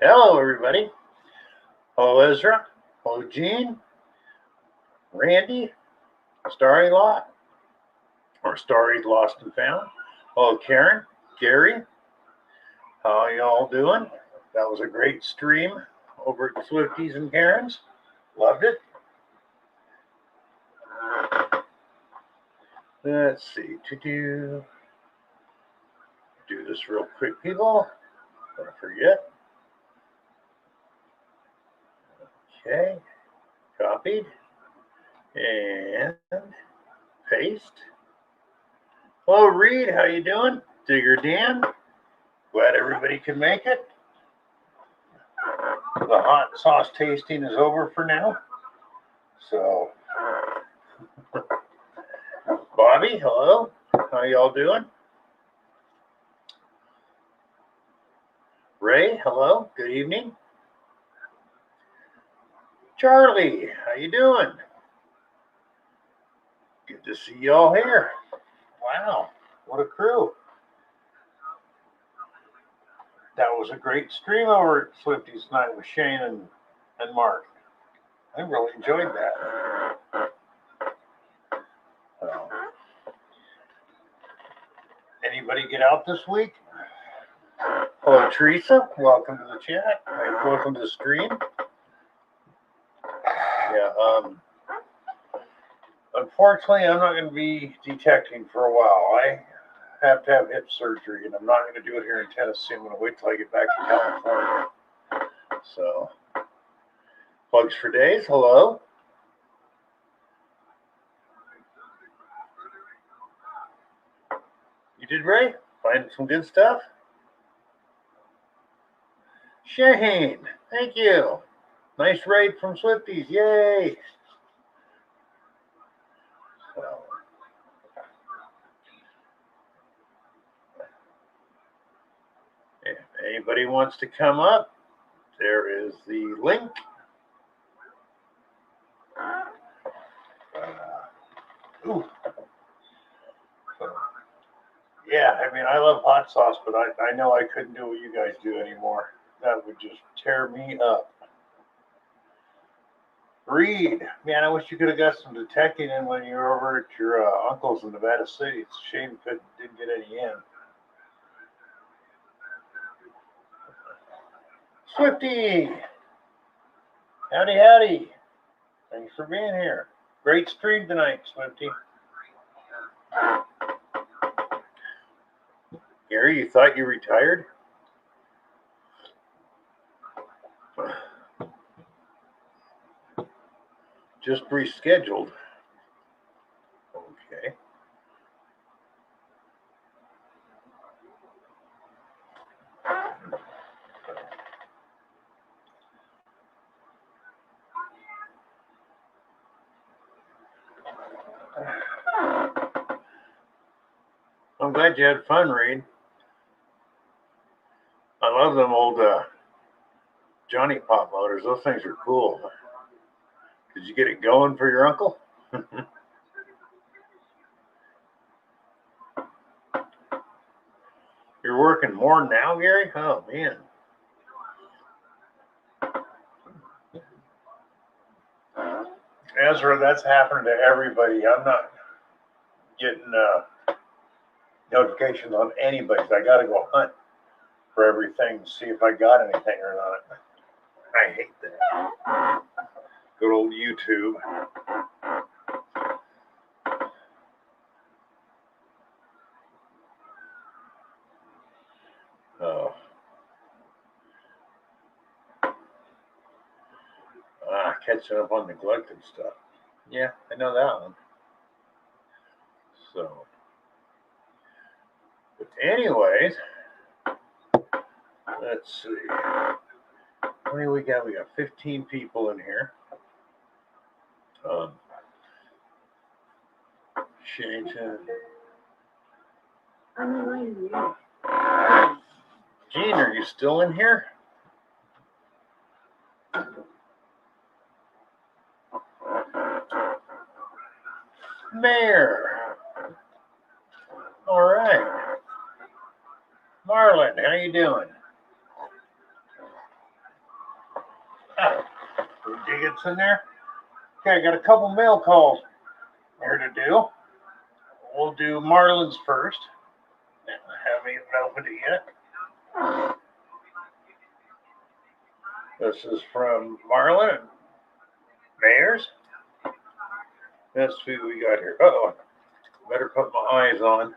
Hello, everybody. Hello, Ezra. Hello, Gene. Randy. Starry Lot. Or Starry Lost and Found. Hello, Karen. Gary. How y'all doing? That was a great stream over at Swifties and Karen's. Loved it. Let's see. Do this real quick, people. Don't forget. Okay. Copied. And paste. Hello, Reed. How you doing? Digger Dan. Glad everybody can make it. The hot sauce tasting is over for now. So, Bobby, hello. How y'all doing? Ray, hello. Good evening. Charlie, how you doing? Good to see y'all here. Wow, what a crew. That was a great stream over at Swifties tonight with Shane and Mark. I really enjoyed that. Anybody get out this week? Hello, Teresa. Welcome to the chat. Welcome to the stream. Yeah, unfortunately, I'm not going to be detecting for a while. I have to have hip surgery, and I'm not going to do it here in Tennessee. I'm going to wait till I get back to California. So, Plugs for Days, hello. You did, Ray? Find some good stuff? Shane, thank you. Nice raid from Swifties, yay. So, if anybody wants to come up, there is the link. Yeah, I mean, I love hot sauce, but I know I couldn't do what you guys do anymore. That would just tear me up. Reed, man, I wish you could have got some detecting in when you were over at your uncle's in Nevada City. It's a shame you didn't get any in. Swifty! Howdy, howdy. Thanks for being here. Great stream tonight, Swifty. Gary, you thought you retired? Just rescheduled. Okay. I'm glad you had fun, Reed. I love them old Johnny Pop motors. Those things are cool. Did you get it going for your uncle? You're working more now, Gary? Oh, man. Ezra, that's happened to everybody. I'm not getting notifications on anybody's. I got to go hunt for everything to see if I got anything or not. I hate that. Good old YouTube. Oh. Catching up on neglected stuff. Yeah, I know that one. So, but anyways, let's see. How many we got? We got 15 people in here. Shane. Gene, are you still in here? Mayor. All right. Marlon, how you doing? Digits in there. Okay, I got a couple mail calls here to do. We'll do Marlin's first. I haven't even opened it yet. This is from Marlin and Mayors. Let's see what we got here. Uh-oh. Better put my eyes on.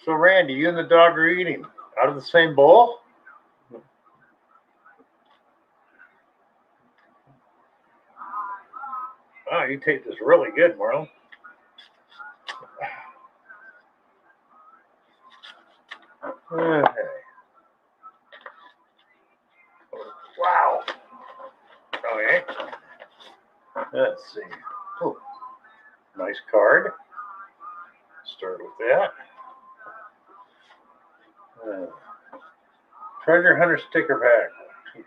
So, Randy, you and the dog are eating out of the same bowl? Oh, you taste this really good, Marlon. Okay. Wow. Okay. Let's see. Oh, nice card. Start with that. Treasure Hunter sticker pack.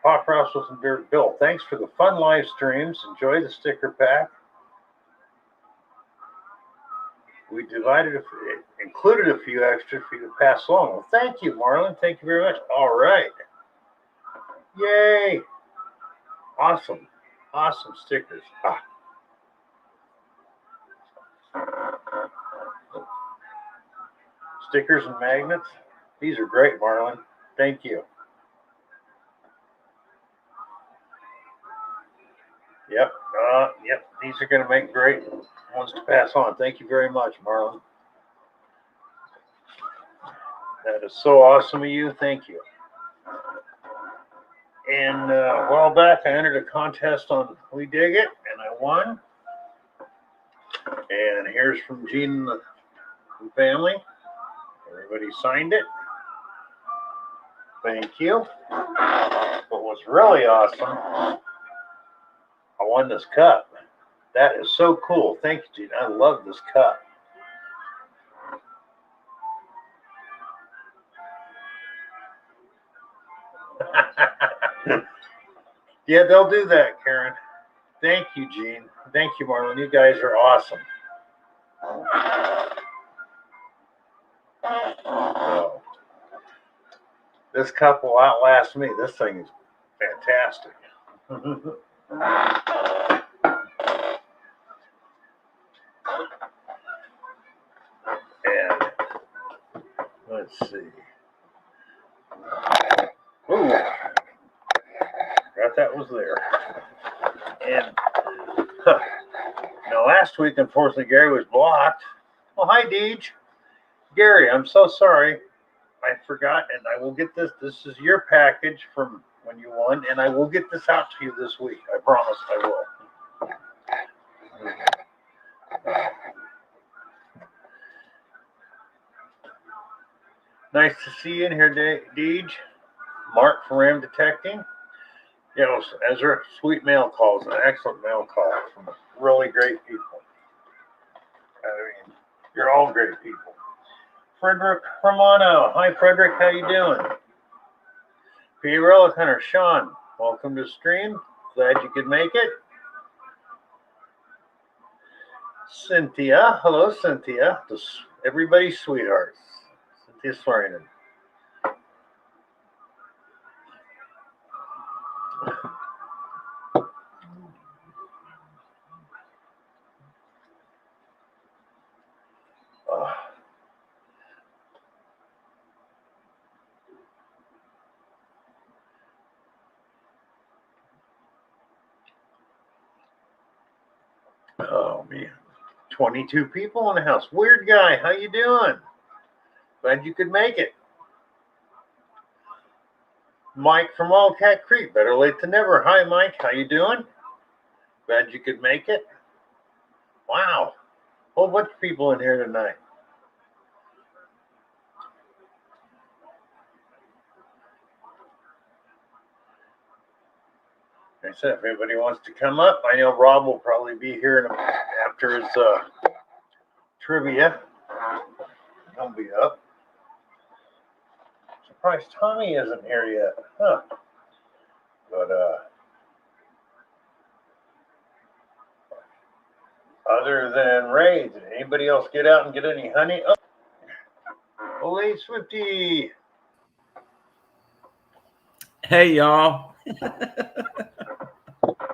Pop Russell's and Dirt Bill. Thanks for the fun live streams. Enjoy the sticker pack. We included a few extras for you to pass along. Well, thank you, Marlon. Thank you very much. All right. Yay. Awesome. Awesome stickers. Stickers and magnets. These are great, Marlon. Thank you. Yep. Yep. These are going to make great ones to pass on. Thank you very much, Marlon. That is so awesome of you. Thank you. And a while back, I entered a contest on We Dig It, and I won. And here's from Gene and the family. Everybody signed it. Thank you. What was really awesome, I won this cup. That is so cool. Thank you, Gene. I love this cup. Yeah, they'll do that, Karen. Thank you, Gene. Thank you, Marlon. You guys are awesome. So, this cup will outlast me. This thing is fantastic. And let's see. Ooh, forgot that was there. And now last week, unfortunately, Gary was blocked. Well, hi, Deej. Gary, I'm so sorry. I forgot, and I will get this. This is your package from when you won, and I will get this out to you this week. I promise I will. Nice to see you in here, Deej. Mark from Ram Detecting. You know, Ezra, sweet mail calls, an excellent mail call from really great people. I mean, you're all great people. Frederick Romano. Hi, Frederick. How you doing? P. Relic Hunter. Sean, welcome to the stream. Glad you could make it. Cynthia. Hello, Cynthia. Everybody's sweetheart. Cynthia Swearingen. Oh, man. 22 people in the house. Weird guy. How you doing? Glad you could make it. Mike from Wildcat Creek. Better late than never. Hi, Mike. How you doing? Glad you could make it. Wow. A whole bunch of people in here tonight. Like I said, if anybody wants to come up, I know Rob will probably be here after his trivia. He'll be up. Surprised Tommy isn't here yet. Huh. But other than Ray, did anybody else get out and get any honey? Oh, Lady Swifty. Hey, y'all.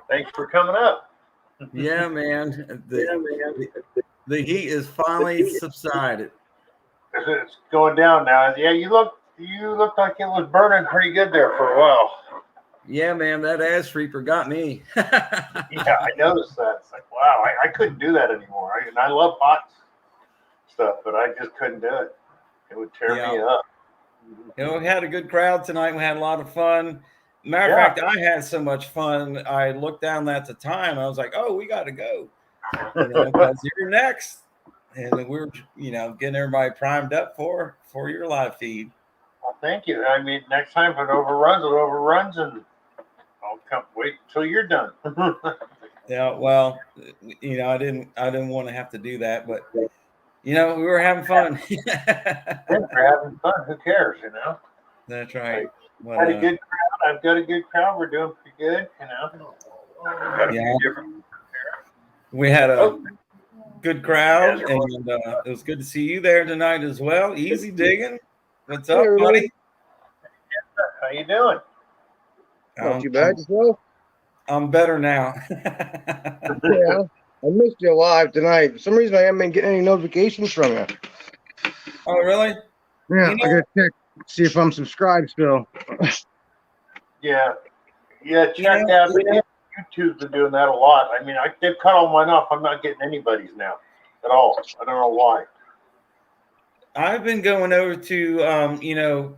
Thanks for coming up. Yeah, man. The heat is finally subsided. It's going down now. Yeah, you looked like it was burning pretty good there for a while. Yeah, man. That ass reaper got me. Yeah, I noticed that. It's like, wow, I couldn't do that anymore. And I love hot stuff, but I just couldn't do it. It would tear Yeah. me up. We had a good crowd tonight. We had a lot of fun. Matter of Yeah. fact, I had so much fun. I looked down at the time. I was like, "Oh, we got to go," because you're next. And then we're, getting everybody primed up for your live feed. Well, thank you. I mean, next time if it overruns, and I'll come wait until you're done. Yeah, well, I didn't want to have to do that, but we were having fun. We're having fun. Who cares, That's right. But, had a good crowd. I've got a good crowd. We're doing pretty good, Got a few different. We had a good crowd, and it was good to see you there tonight as well. Easy digging. What's up, buddy? How you doing? Not too bad, yourself? I'm better now. Yeah, I missed you live tonight. For some reason, I haven't been getting any notifications from you. Oh, really? Yeah, I gotta check, see if I'm subscribed still. Yeah, check out. YouTube's been doing that a lot. I mean, they've cut all mine off. I'm not getting anybody's now at all. I don't know why. I've been going over to,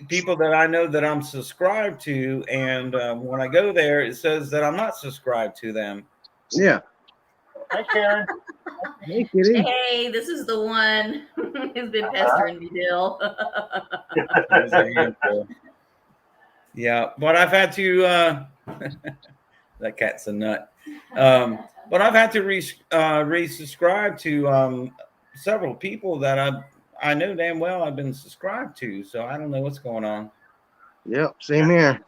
people that I know that I'm subscribed to, and when I go there, it says that I'm not subscribed to them. Yeah. Hi, Karen. Hey, Kitty. Hey, this is the one who's been pestering me, Bill. Yeah, but I've had to. That cat's a nut. But I've had to resubscribe to several people that I know damn well I've been subscribed to. So I don't know what's going on. Yep, same here.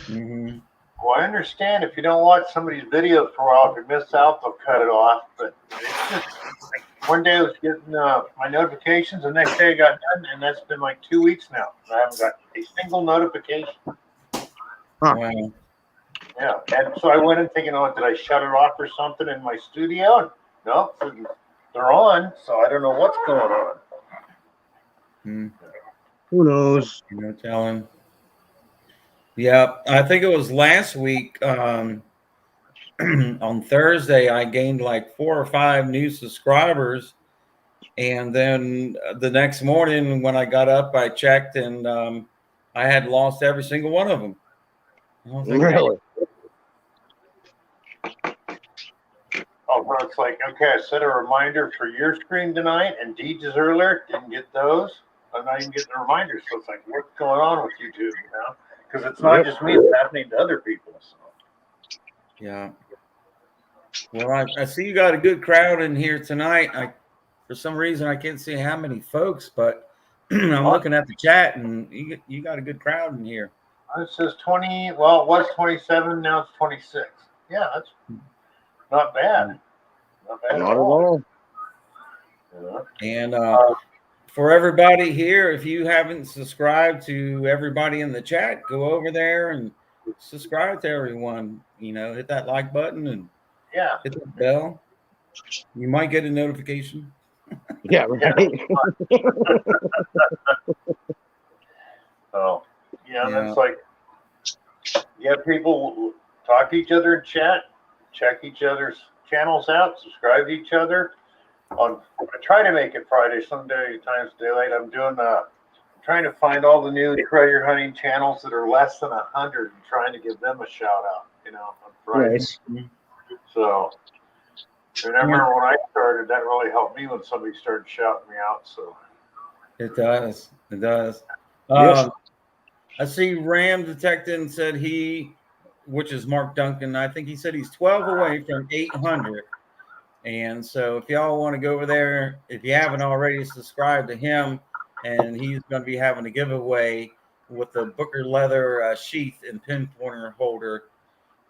Mm-hmm. Well, I understand if you don't watch somebody's videos for a while, if you miss out, they'll cut it off. But it's just like one day I was getting my notifications, the next day I got none, and that's been like 2 weeks now. I haven't got a single notification. Huh. Wow. Yeah, and so I went in thinking, oh, did I shut it off or something in my studio? No, they're on, so I don't know what's going on. Who knows? No telling. Yeah, I think it was last week on Thursday, I gained like 4 or 5 new subscribers. And then the next morning when I got up, I checked and I had lost every single one of them. Really? Oh, well, it's like, okay, I set a reminder for your stream tonight, and Deej's earlier didn't get those. I'm not even getting the reminders. So it's like, what's going on with YouTube, Because it's not just me, it's happening to other people. So. Yeah. Well, I see you got a good crowd in here tonight. For some reason, I can't see how many folks, but I'm looking at the chat, and you got a good crowd in here. It says 20. Well, it was 27. Now it's 26. Yeah, that's not bad. Not bad Not at all. Yeah. And for everybody here, if you haven't subscribed to everybody in the chat, go over there and subscribe to everyone. Hit that like button and hit that bell. You might get a notification. Yeah, right. So, that's like, people talk to each other in chat, check each other's channels out, subscribe to each other. I try to make it Friday, some times daylight. I'm trying to find all the new treasure hunting channels that are less than 100 and trying to give them a shout out, on Friday. Nice. So, remember when I started, that really helped me when somebody started shouting me out. So it does. Yes. I see Ram Detector said which is Mark Duncan. I think he said he's 12 away from 800. And so if y'all want to go over there, if you haven't already subscribed to him, and he's going to be having a giveaway with the Booker leather sheath and pin pointer holder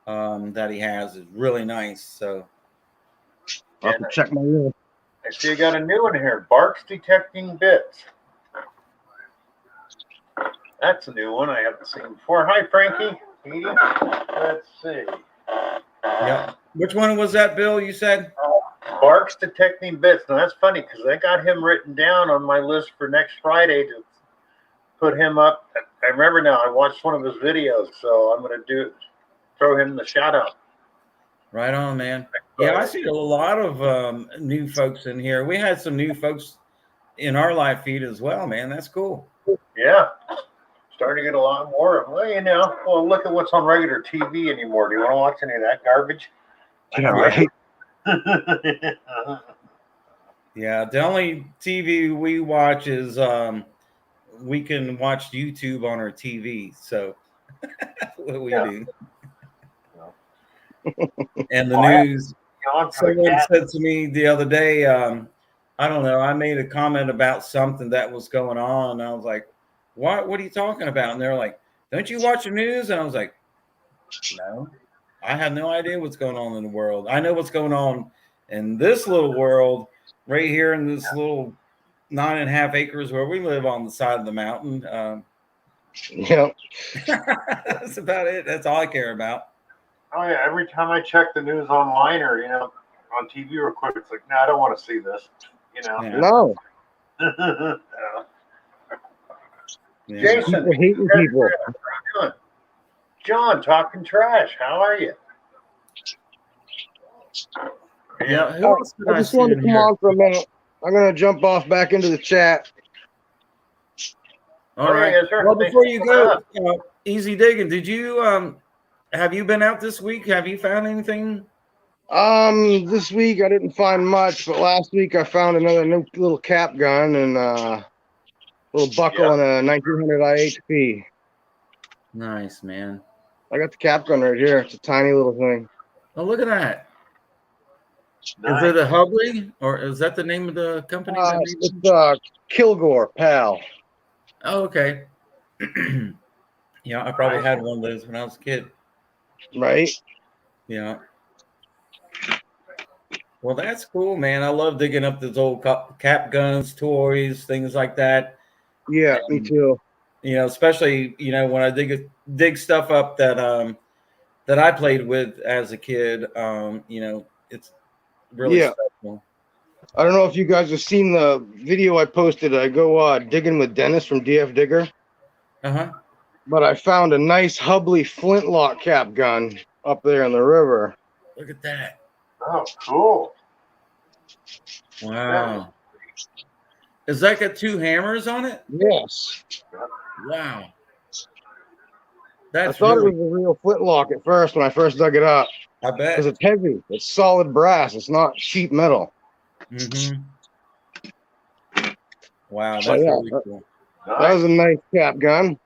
that he has is really nice. So I'll have to check my list. I see you got a new one here, Barks Detecting Bits. That's a new one I haven't seen before. Hi, Frankie. Let's see. Yeah. Which one was that, Bill? You said? Barks Detecting Bits. Now, that's funny because I got him written down on my list for next Friday to put him up. I remember now. I watched one of his videos, so I'm going to throw him the shout out. Right on, man. Yeah, I see a lot of new folks in here. We had some new folks in our live feed as well, man. That's cool. Yeah. Starting to get a lot more. Well, look at what's on regular TV anymore. Do you want to watch any of that garbage? Yeah, right. Yeah, the only TV we watch is we can watch YouTube on our TV. So that's what we do. And the news. Someone said to me the other day, I don't know, I made a comment about something that was going on. And I was like, what are you talking about? And they're like, don't you watch the news? And I was like, no, I have no idea what's going on in the world. I know what's going on in this little world right here in this little 9.5 acres where we live on the side of the mountain. Yeah. That's about it. That's all I care about. Oh yeah, every time I check the news online or on TV real quick, it's like, no, I don't want to see this. Yeah. No. Yeah. Jason, People hating people. how you doing? John, talking trash. How are you? Yeah. Who else did I just wanted to come on for a minute. I'm gonna jump off back into the chat. All right. Yes, sir. Well, before you go, easy digging. Did you have you been out this week? Have you found anything? This week I didn't find much, but last week I found another new little cap gun and little buckle and a 1900 IHP. Nice, man. I got the cap gun right here. It's a tiny little thing. Oh, look at that. Nice. Is it a Hubley, or is that the name of the company? It's Kilgore, pal. Oh, okay. Yeah, I probably had one of those when I was a kid. Right? Yeah. Well, that's cool, man. I love digging up those old cap guns, toys, things like that. Yeah, me too. Especially when I dig stuff up that that I played with as a kid. It's really special. I don't know if you guys have seen the video I posted. I go digging with Dennis from DF Digger. But I found a nice Hubley flintlock cap gun up there in the river. Look at that. Oh, cool. Wow. Is that got 2 hammers on it? Yes. Wow. I thought it was a real flintlock at first when I first dug it up. I bet. Because it's heavy. It's solid brass. It's not cheap metal. Mm-hmm. Wow, that's really cool. That was a nice cap gun.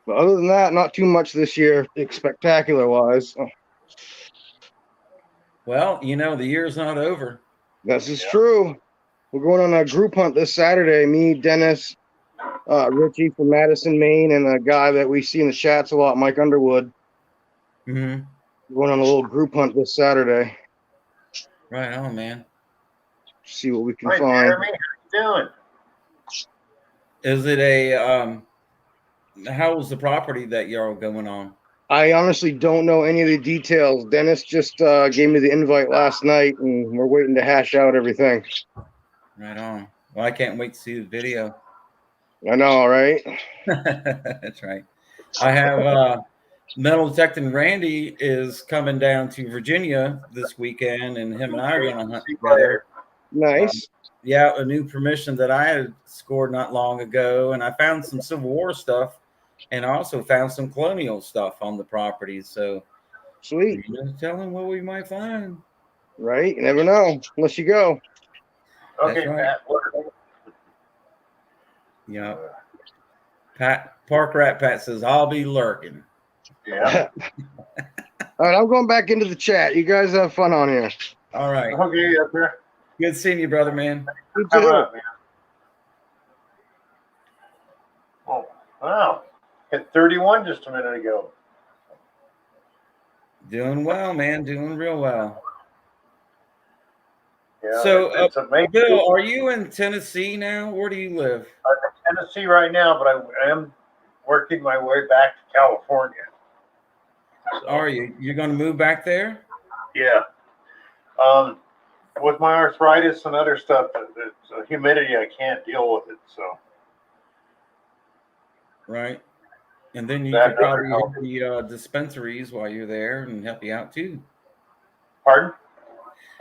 But other than that, not too much this year, spectacular-wise. Well, the year's not over. This is true. We're going on a group hunt this Saturday. Me, Dennis, Richie from Madison, Maine, and a guy that we see in the chats a lot, Mike Underwood. Mm-hmm. We're going on a little group hunt this Saturday. Right on, man. See what we can Hi, find. Jeremy. How you doing? Is it a how was the property that y'all going on? I honestly don't know any of the details. Dennis just gave me the invite last night, and we're waiting to hash out everything. Right on. Well, I can't wait to see the video. I know, right? That's right. I have Metal Detecting Randy is coming down to Virginia this weekend, and him and I are going to hunt together. Nice. Yeah, a new permission that I had scored not long ago, and I found some Civil War stuff, and I also found some colonial stuff on the property. So, sweet. Tell him what we might find. Right? You never know unless you go. Okay, right. Yeah. Park Rat Pat says, I'll be lurking. Yeah. All right, I'm going back into the chat. You guys have fun on here. All right. Okay, up here. Good seeing you, brother, man. You too. Man. Oh, wow. Hit 31 just a minute ago. Doing well, man. Doing real well. Yeah, So, it's amazing. Bill, are you in Tennessee now? Where do you live? I'm in Tennessee right now, but I am working my way back to California. So, Are you? You're going to move back there? Yeah. With my arthritis and other stuff, the humidity, I can't deal with it. So. Right. And then you That could probably help. hit the dispensaries while you're there and help you out too. Pardon?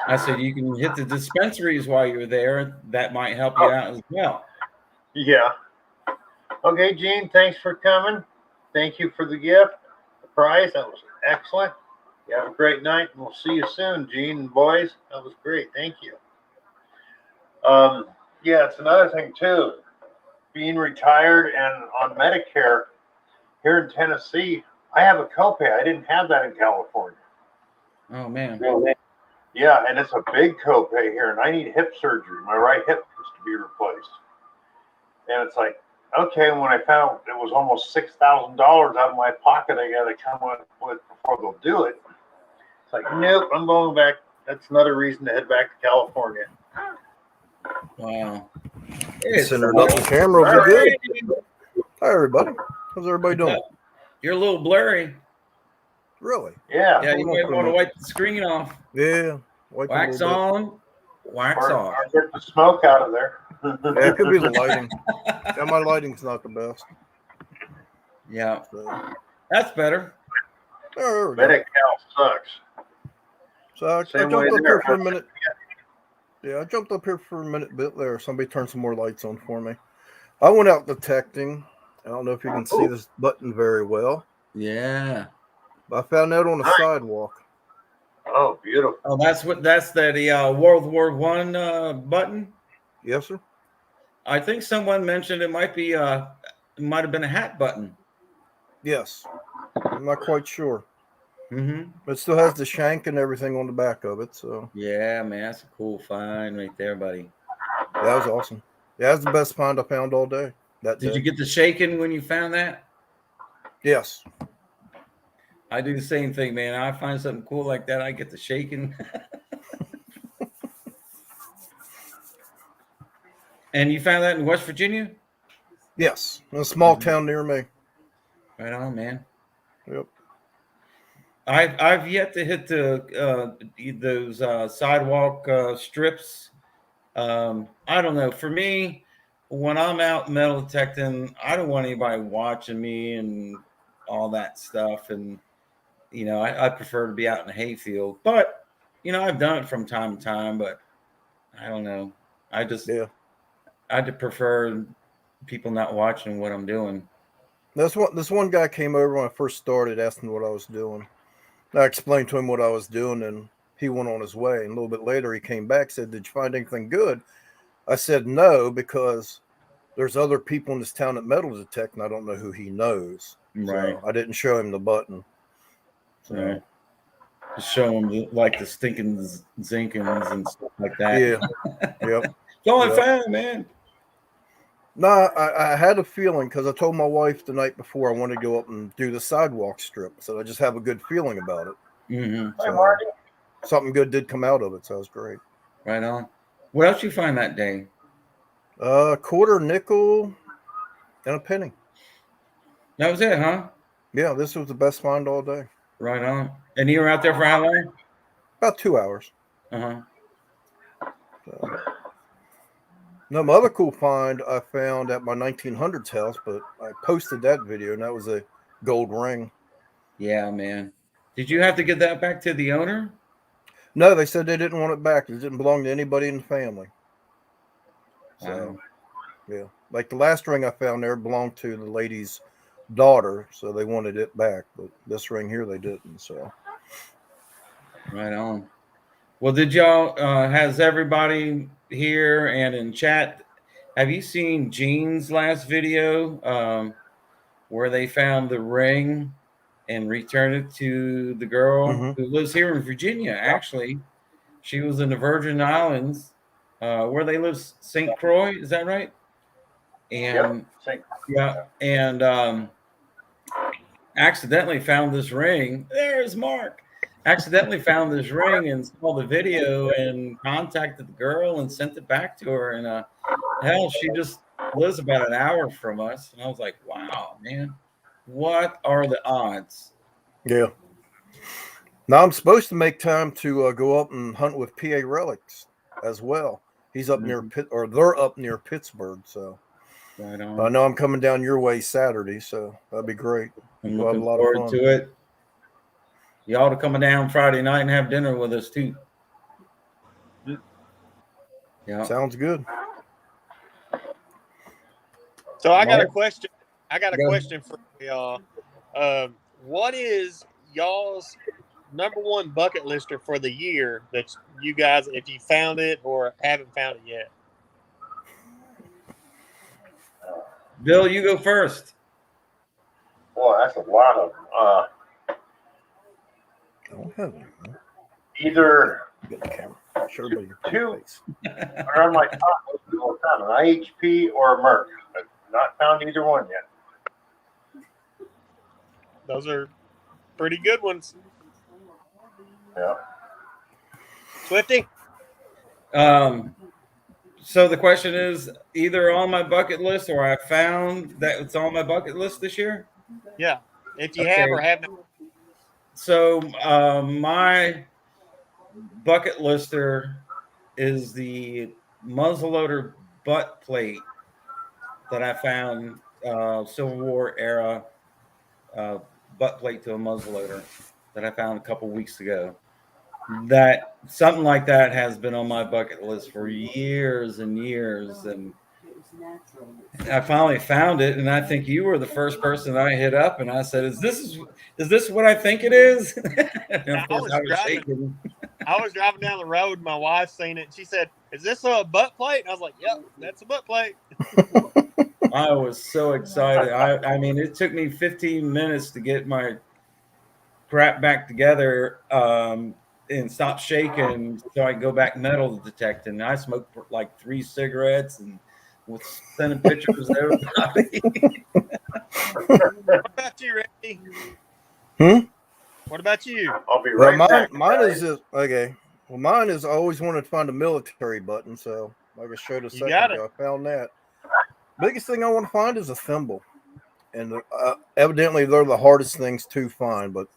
I said you can hit the dispensaries while you're there. That might help you out as well. Yeah. Okay, Gene, thanks for coming. Thank you for the gift, the prize. That was excellent. You have a great night, and we'll see you soon, Gene and boys. That was great. Thank you. Yeah, it's another thing too. Being retired and on Medicare here in Tennessee, I have a copay. I didn't have that in California. Oh man. Yeah, and it's a big copay here, and I need hip surgery. My right hip is to be replaced. And it's like, okay, when I found it was almost $6,000 out of my pocket, I got to come up with before they'll do it. It's like, nope, I'm going back. That's another reason to head back to California. Wow. Centered up the camera. We're good. Hi, everybody. How's everybody doing? You're a little blurry. Really? Yeah. Yeah, you might want to wipe the screen off. Yeah. Wax on, wax off. Or get the smoke out of there. Yeah, it could be the lighting. Yeah, my lighting's not the best. Yeah. So, That's better. there we go. Medi-Cal sucks. So I jumped up here for a minute. Yeah, I jumped up here for a minute bit there. Somebody turned some more lights on for me. I went out detecting. I don't know if you can see this button very well. Yeah. I found that on the sidewalk. Oh, beautiful. Oh, that's the World War I button? Yes, sir. I think someone mentioned it might have been a hat button. Yes. I'm not quite sure. Mm-hmm. But it still has the shank and everything on the back of it. So yeah, man, that's a cool find right there, buddy. That was awesome. Yeah, that's the best find I found all day. Did you get the shaking when you found that? Yes. I do the same thing, man. I find something cool like that, I get the shaking. And you found that in West Virginia? Yes, in a small town near me. Right on, man. Yep. I've yet to hit those sidewalk strips. I don't know. For me, when I'm out metal detecting, I don't want anybody watching me and all that stuff. And I prefer to be out in the hayfield. But I've done it from time to time. But I don't know. I'd prefer people not watching what I'm doing. This one guy came over when I first started, asking what I was doing. I explained to him what I was doing, and he went on his way. And a little bit later, he came back, said, "Did you find anything good?" I said, "No, because there's other people in this town at metal detect, and I don't know who he knows." Right. So I didn't show him the button. So. Right. Just show him like the stinking zinkins and stuff like that. Yeah. Yep. It's all I found, man. No, I had a feeling because I told my wife the night before I wanted to go up and do the sidewalk strip. So I just have a good feeling about it. Mm-hmm. Hi, Marty. Something good did come out of it, so it was great. Right on. What else you find that day? Quarter, nickel, and a penny. That was it, huh? Yeah, this was the best find all day. Right on. And you were out there for how long? About 2 hours. Uh-huh. So. No, my other cool find I found at my 1900s house, but I posted that video, and that was a gold ring. Yeah, man. Did you have to get that back to the owner? No, they said they didn't want it back. It didn't belong to anybody in the family. So, yeah. Like the last ring I found there belonged to the lady's daughter, so they wanted it back. But this ring here, they didn't. So, right on. Well, did y'all, has everybody here and in chat, have you seen Gene's last video where they found the ring and returned it to the girl who lives here in Virginia, actually? She was in the Virgin Islands, where they live, St. Croix, is that right? And and accidentally found this ring. There's Mark. accidentally found this ring and saw the video and contacted the girl and sent it back to her. And hell, she just lives about an hour from us. And I was like, wow, man, what are the odds? Yeah. Now I'm supposed to make time to go up and hunt with PA Relics as well. He's up near Pitt, or they're up near Pittsburgh. So Right I on. know I'm coming down your way Saturday, so that'd be great. I'm We'll have a looking lot forward of fun. to it. Y'all to coming down Friday night and have dinner with us too. Yeah. Sounds good. So I got a Mark? question. I got a Go. question for y'all. What is y'all's number one bucket lister for the year that you guys, if you found it or haven't found it yet? Bill, you go first. Boy, that's a lot of I don't have any. either Get the camera. Sure, but your Two. face. are on my top list of all time, an IHP or a Merc. I've not found either one yet. Those are pretty good ones. Yeah. Swifty? So the question is either on my bucket list or I found that it's on my bucket list this year. Yeah. If you have or Okay. have not. So my bucket lister is the muzzleloader butt plate that I found, Civil War era butt plate to a muzzleloader that I found a couple weeks ago. That something like that has been on my bucket list for years and years, and I finally found it. And I think you were the first person I hit up, and I said, "Is this what I think it is?" And of course, I was shaking. I was driving down the road. My wife seen it. She said, "Is this a butt plate?" And I was like, "Yep, that's a butt plate." I was so excited. I mean, it took me 15 minutes to get my crap back together and stop shaking so I could go back metal detecting. I smoked like 3 cigarettes and was sending pictures to everybody. What about you, Randy? What about you? I'll be right back. Mine is just okay. Well, mine is I always wanted to find a military button, so like I showed a second ago, I found that. Biggest thing I want to find is a thimble, and evidently they're the hardest things to find. But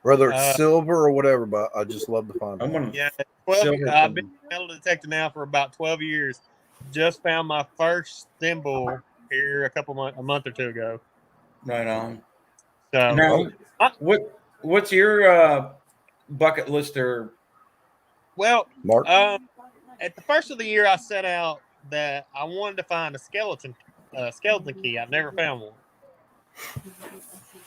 whether it's silver or whatever, but I just love to find one. Yeah, I've been metal detecting now for about 12 years. Just found my first thimble here a month or two ago. Right on. So now, what's your bucket lister? Well, Mark? At the first of the year, I set out that I wanted to find a skeleton key. I've never found one.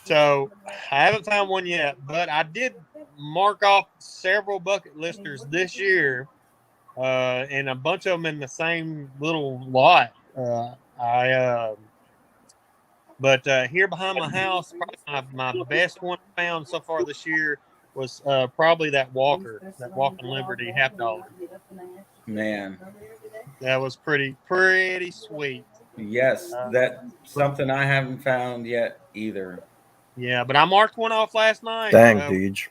So I haven't found one yet, but I did mark off several bucket listers this year, and a bunch of them in the same little lot. But here behind my house, probably my best one found so far this year was probably that Walking Liberty $50. Man, that was pretty sweet. Yes, that's something I haven't found yet either. Yeah, but I marked one off last night. Dang, Deej.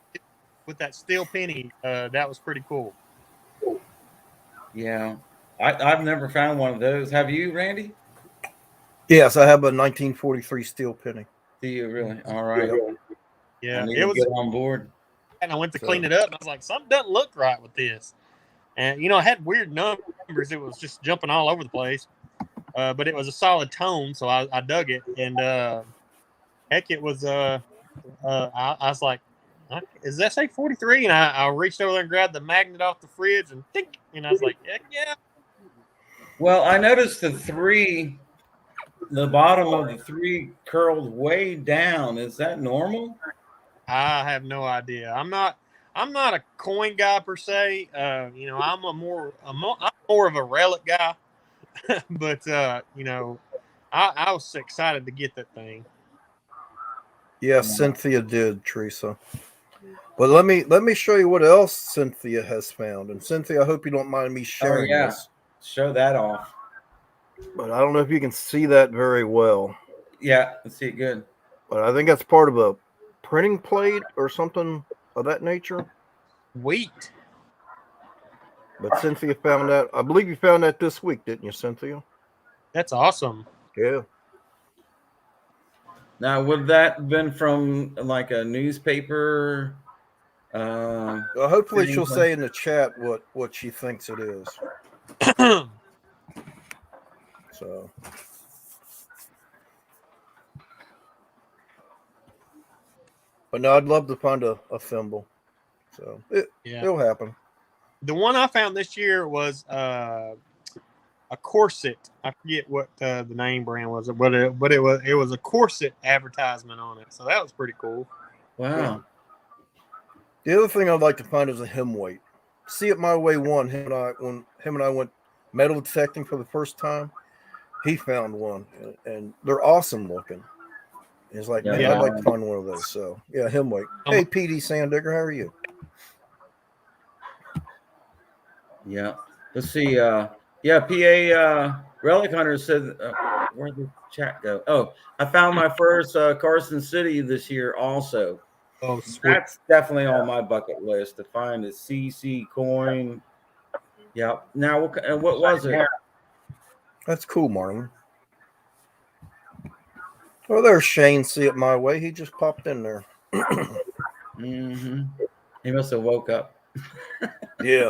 With that steel penny, that was pretty cool. Yeah, I've never found one of those. Have you, Randy? Yes, I have a 1943 steel penny. Do you really? All right. Yeah, it was get on board. And I went to clean it up, and I was like, something doesn't look right with this. And it had weird numbers. It was just jumping all over the place. But it was a solid tone, so I dug it, and heck, it was. I was like, "Is that say 43?" And I reached over there and grabbed the magnet off the fridge, and tick, and I was like, "Heck yeah!" Well, I noticed the bottom of the 3 curled way down. Is that normal? I have no idea. I'm not a coin guy per se. I'm more of a relic guy. But I was excited to get that thing. Yeah, Cynthia did, Teresa. But let me show you what else Cynthia has found. And Cynthia, I hope you don't mind me sharing this. Show that off. But I don't know if you can see that very well. Yeah, let's see it good. But I think that's part of a printing plate or something of that nature. Wheat. But Cynthia found that. I believe you found that this week, didn't you, Cynthia? That's awesome. Yeah. Now, would that been from like a newspaper? Well, hopefully thing? she'll say in the chat what she thinks it is. So. But no, I'd love to find a thimble. So it'll happen. The one I found this year was a corset. I forget what the name brand was, but it was a corset advertisement on it. So that was pretty cool. Wow. The other thing I'd like to find is a hem weight. See It My Way one. When him and I went metal detecting for the first time, he found one, and they're awesome looking. He's like, man, I'd like to find one of those. So yeah, hem weight. Hey, PD Sandigger, how are you? Yeah. Let's see. PA Relic Hunter said, where'd the chat go? Oh, I found my first Carson City this year also. Oh, sweet. That's definitely on my bucket list to find a CC coin. Yeah. Now, what was it? That's cool, Marlon. Oh, there's Shane. See It My Way. He just popped in there. Mm-hmm. He must have woke up. Yeah.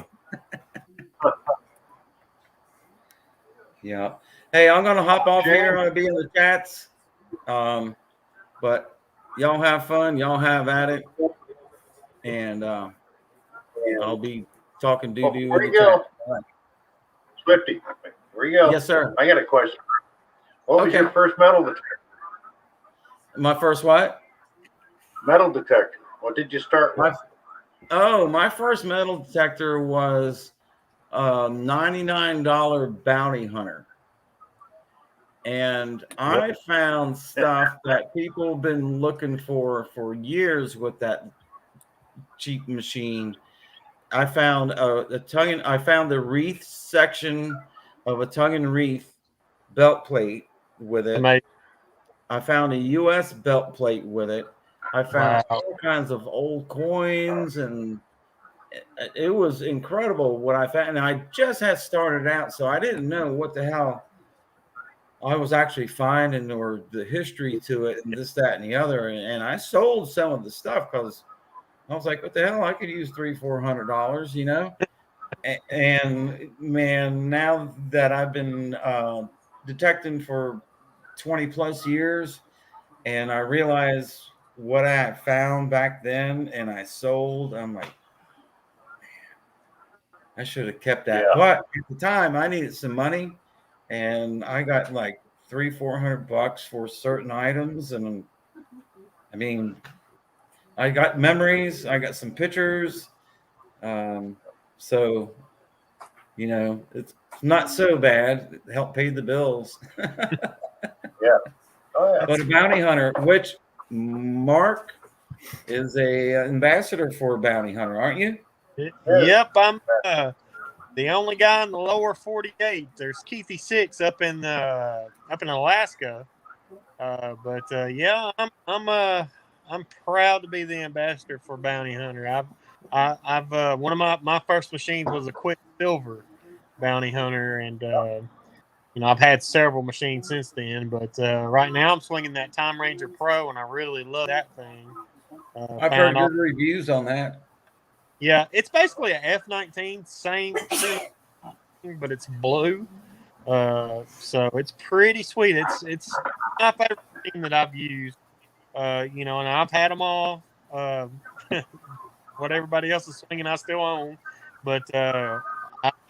Yeah. Hey, I'm gonna hop off here. I'm gonna be in the chats. But y'all have fun. Y'all have at it. And I'll be talking doo-doo. Where you go? Swifty, where you go? Yes, sir. I got a question. What was your first metal detector? My first what? Metal detector. What did you start with? My first metal detector was $99 Bounty Hunter. And I found stuff that people have been looking for years with that cheap machine. I found I found the wreath section of a tongue and wreath belt plate with it. Amazing. I found a US belt plate with it. I found all kinds of old coins, and it was incredible what I found. And I just had started out, so I didn't know what the hell I was actually finding or the history to it and this, that, and the other. And I sold some of the stuff because I was like, what the hell? I could use $300-400, you know? And man, now that I've been detecting for 20 plus years, and I realized what I had found back then and I sold, I'm like, man, I should have kept that. Yeah. But at the time I needed some money, and I got like $300-400 for certain items. And I mean, I got memories, I got some pictures. So, you know, it's not so bad. It helped pay the bills. Yeah. Oh, yeah. But a bounty hunter, which Mark is a ambassador for a bounty hunter, aren't you? Yep, I'm the only guy in the lower 48. There's Keithy 6 up in Alaska. Yeah, I'm proud to be the ambassador for bounty hunter. I've one of my first machines was a Quicksilver bounty hunter, and you know, I've had several machines since then, but right now I'm swinging that Time Ranger Pro, and I really love that thing. I've heard good reviews on that. Yeah, it's basically a F-19, same, but it's blue. So it's pretty sweet. It's my favorite machine that I've used. You know, and I've had them all. What everybody else is swinging, I still own. But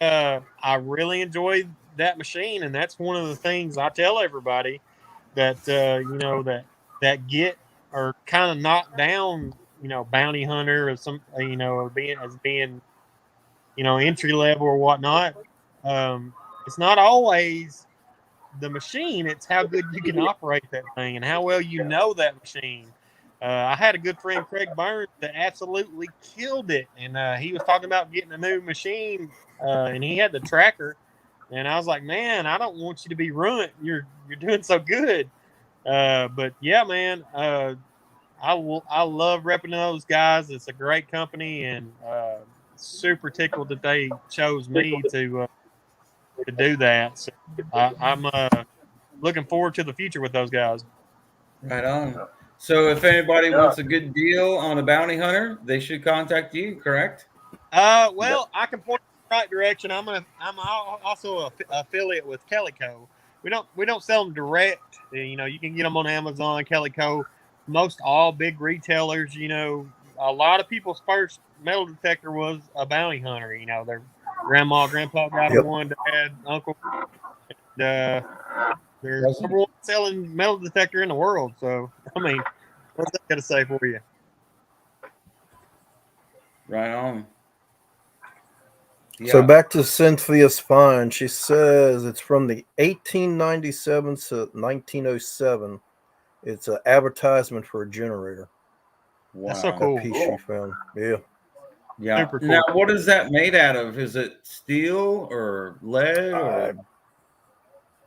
I really enjoy that machine, and that's one of the things I tell everybody that you know that get or kind of knock down, you know, bounty hunter or some, you know, or being you know, entry level or whatnot. It's not always the machine; it's how good you can operate that thing and how well you know that machine. I had a good friend, Craig Burns, that absolutely killed it, and he was talking about getting a new machine, and he had the tracker, and I was like, man, I don't want you to be ruined. You're doing so good. But yeah, man, I love repping those guys. It's a great company, and super tickled that they chose me to do that. So I'm looking forward to the future with those guys. Right on. So if anybody wants a good deal on a bounty hunter, they should contact you, correct? Well, I can point in the right direction. I'm also a affiliate with Calico. We don't sell them direct. You know, you can get them on Amazon, Calico. Most all big retailers. You know, a lot of people's first metal detector was a bounty hunter. You know, their grandma, grandpa got them one, dad, uncle. And, they're number one selling metal detector in the world. So, I mean, what's that got to say for you? Right on. So back to Cynthia's find. She says it's from the 1897 to 1907. It's an advertisement for a generator. Wow. That's so cool. That piece she found. Yeah. Yeah. Super cool. Now, what is that made out of? Is it steel or lead? Or?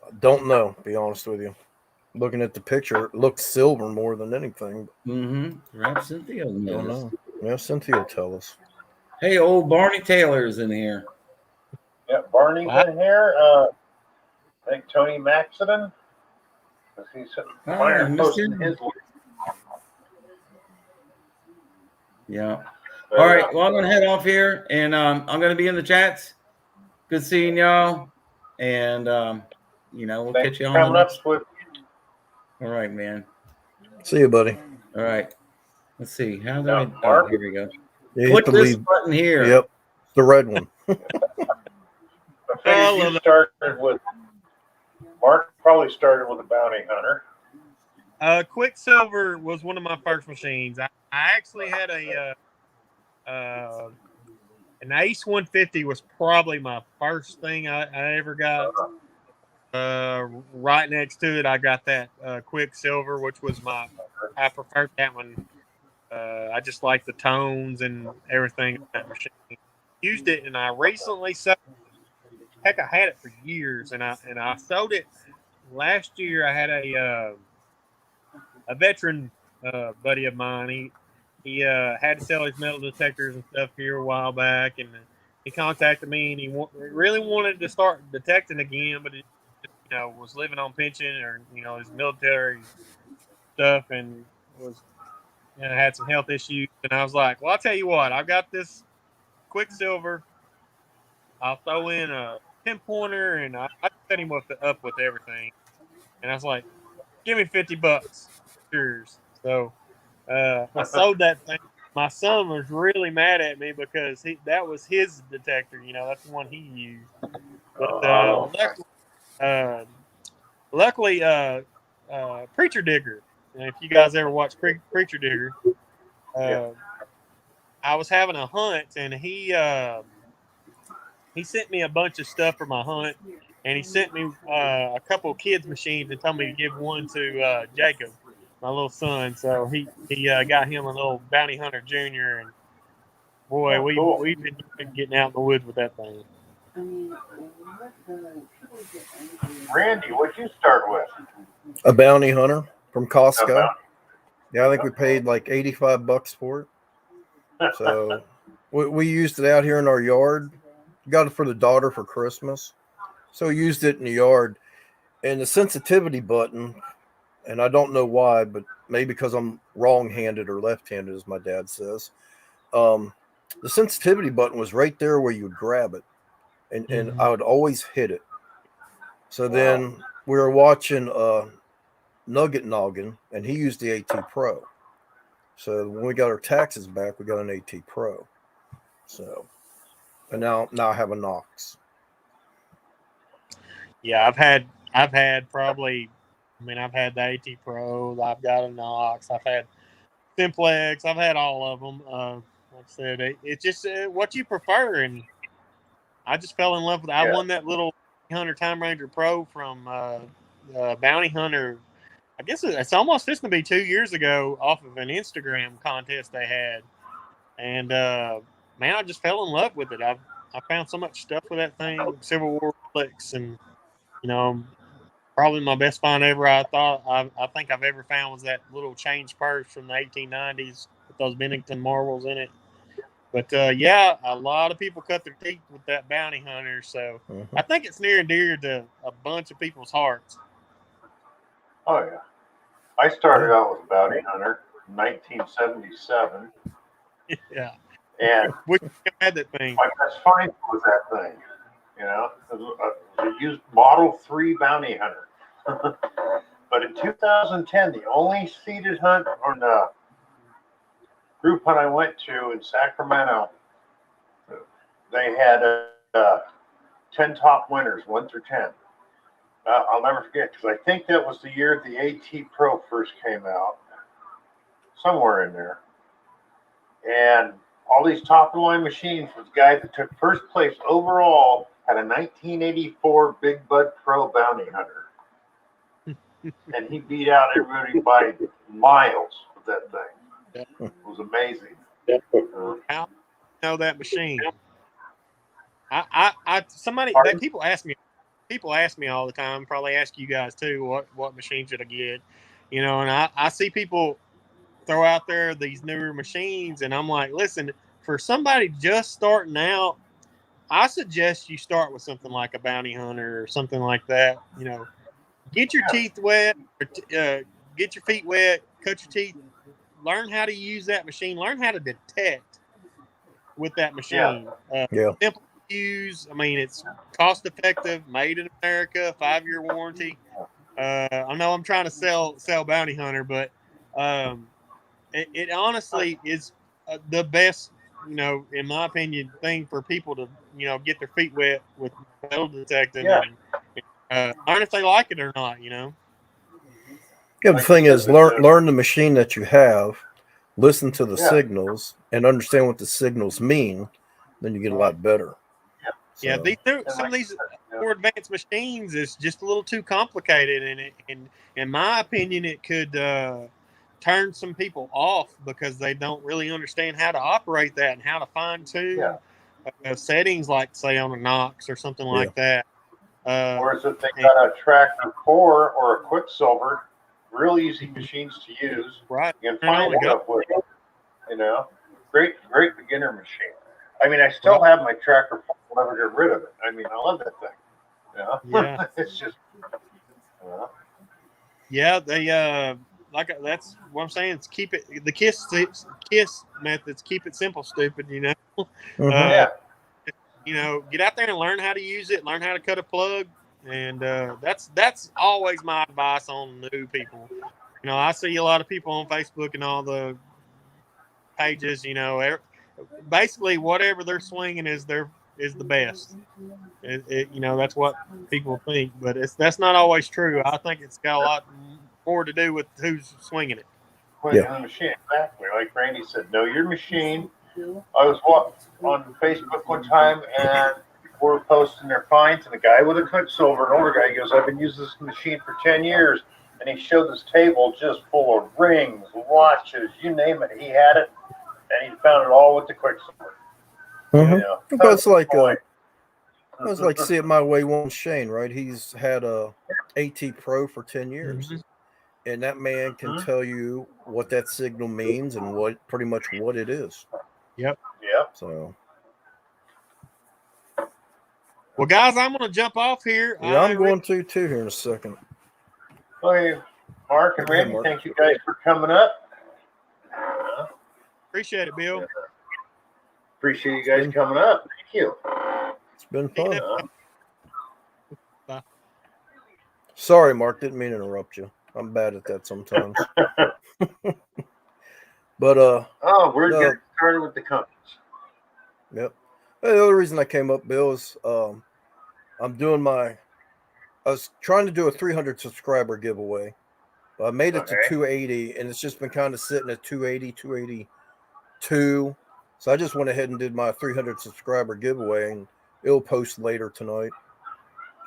I don't know, to be honest with you. Looking at the picture, it looks silver more than anything. Perhaps Cynthia knows. Don't know. Yeah, Cynthia will tell us. Hey, old Barney Taylor's in here. Yeah, Barney's in here. I think Tony Maxidon. He's posting his list. Yeah. All right. Well, I'm going to head off here, and I'm going to be in the chats. Good seeing y'all. And, you know, we'll catch you on the next. All right, man. See you, buddy. All right. Let's see. How do I? Mark? Oh, here we go. You Click this button here. Yep. The red one. You started with Mark. Probably started with a bounty hunter. Quicksilver was one of my first machines. I actually had an Ace 150 was probably my first thing I ever got. Right next to it, I got that Quicksilver, which was I preferred that one. I just like the tones and everything in that machine. Used it, and I recently sold. Heck, I had it for years, and I sold it last year. I had a veteran buddy of mine. He had to sell his metal detectors and stuff here a while back, and he contacted me, and he really wanted to start detecting again, but he, was living on pension or his military stuff, and was had some health issues. And I was like, well, I'll tell you what, I've got this Quicksilver. I'll throw in a 10-pointer, and I set him up with everything. And I was like, give me $50. Yours. So I sold that thing. My son was really mad at me because that was his detector. That's the one he used. But luckily, Preacher Digger. And if you guys ever watch Preacher Digger, I was having a hunt, and he sent me a bunch of stuff for my hunt, and he sent me a couple of kids' machines and told me to give one to Jacob, my little son. So he got him a little Bounty Hunter Junior, and boy, we've been getting out in the woods with that thing. Randy, what'd you start with? A Bounty Hunter from Costco. Yeah, I think we paid like $85 for it. So we used it out here in our yard. Got it for the daughter for Christmas. So we used it in the yard. And the sensitivity button, and I don't know why, but maybe because I'm wrong-handed or left-handed, as my dad says. The sensitivity button was right there where you would grab it. And I would always hit it. So then we were watching Nugget Noggin, and he used the AT Pro. So when we got our taxes back, we got an AT Pro. So, and now I have a Knox. Yeah, I've had probably. I've had the AT Pro. I've got a Knox. I've had Simplex. I've had all of them. Like I said, it's just what you prefer, and I just fell in love with it. I won that little Hunter Time Ranger Pro from Bounty Hunter. I guess it's almost fixing to be 2 years ago off of an Instagram contest they had. And, man, I just fell in love with it. I found so much stuff with that thing, Civil War relics, and, probably my best find ever. I think I've ever found was that little change purse from the 1890s with those Bennington marbles in it. But yeah, a lot of people cut their teeth with that bounty hunter. So I think it's near and dear to a bunch of people's hearts. Oh yeah, I started out with a bounty hunter in 1977. Yeah, and which had that thing. My best find was that thing. You know, it was a used Model 3 bounty hunter. But in 2010, the only seated hunt on the group hunt I went to in Sacramento, they had 10 top winners, 1 through 10. I'll never forget, because I think that was the year the AT Pro first came out, somewhere in there. And all these top-of-the-line machines, the guy that took first place overall had a 1984 Big Bud Pro bounty hunter. And he beat out everybody by miles with that thing. It was amazing. How know that machine? People ask me all the time, probably ask you guys too, what machine should I get? You know, and I see people throw out there these newer machines, and I'm like, listen, for somebody just starting out, I suggest you start with something like a bounty hunter or something like that. You know, get your teeth wet, get your feet wet, cut your teeth, learn how to use that machine, learn how to detect with that machine. Simple to use. I mean, it's cost effective, made in America, 5-year warranty. I know I'm trying to sell bounty hunter, but it honestly is the best, you know, in my opinion, thing for people to, you know, get their feet wet with metal detecting and learn if they like it or not, you know. Yeah, the thing is, learn the machine that you have, listen to the signals, and understand what the signals mean. Then you get a lot better. Yeah, some of these more advanced machines is just a little too complicated, and in my opinion, it could turn some people off because they don't really understand how to operate that and how to fine tune settings, like say on a Knox or something like that. Or is it they got a Tracker 4 or a Quicksilver? Real easy machines to use. Right. You can find stuff with it. You know, great beginner machine. I mean, I still have my Tracker 4. I'll never get rid of it. I mean, I love that thing. You know? Yeah. It's just. Yeah, they that's what I'm saying. It's keep it the kiss methods. Keep it simple, stupid. You know. You know, get out there and learn how to use it. Learn how to cut a plug, and that's always my advice on new people. You know, I see a lot of people on Facebook and all the pages. You know, basically whatever they're swinging is the best. You know, that's what people think, but that's not always true. I think it's got a lot more to do with who's swinging it. The machine, exactly. Like Randy said, know your machine. I was on Facebook one time, and we're posting their finds, and a guy with a Quicksilver, an older guy, goes, "I've been using this machine for 10 years," and he showed this table just full of rings, watches, you name it. He had it, and he found it all with the Quicksilver. You know, it's like See It My Way one Shane, right? He's had a AT Pro for 10 years. And that man can tell you what that signal means and pretty much what it is. Yep. So. Well, guys, I'm going to jump off here. Yeah, I'm going to too here in a second. Okay, Mark and Randy, thank you guys for coming up. Appreciate it, Bill. Appreciate you guys coming up. Thank you. It's been fun. Bye. Sorry, Mark. Didn't mean to interrupt you. I'm bad at that sometimes. But we're getting started with the companies. Yep. The other reason I came up, Bill, is I was trying to do a 300 subscriber giveaway. But I made it to 280, and it's just been kind of sitting at 280, 282. So I just went ahead and did my 300 subscriber giveaway, and it'll post later tonight.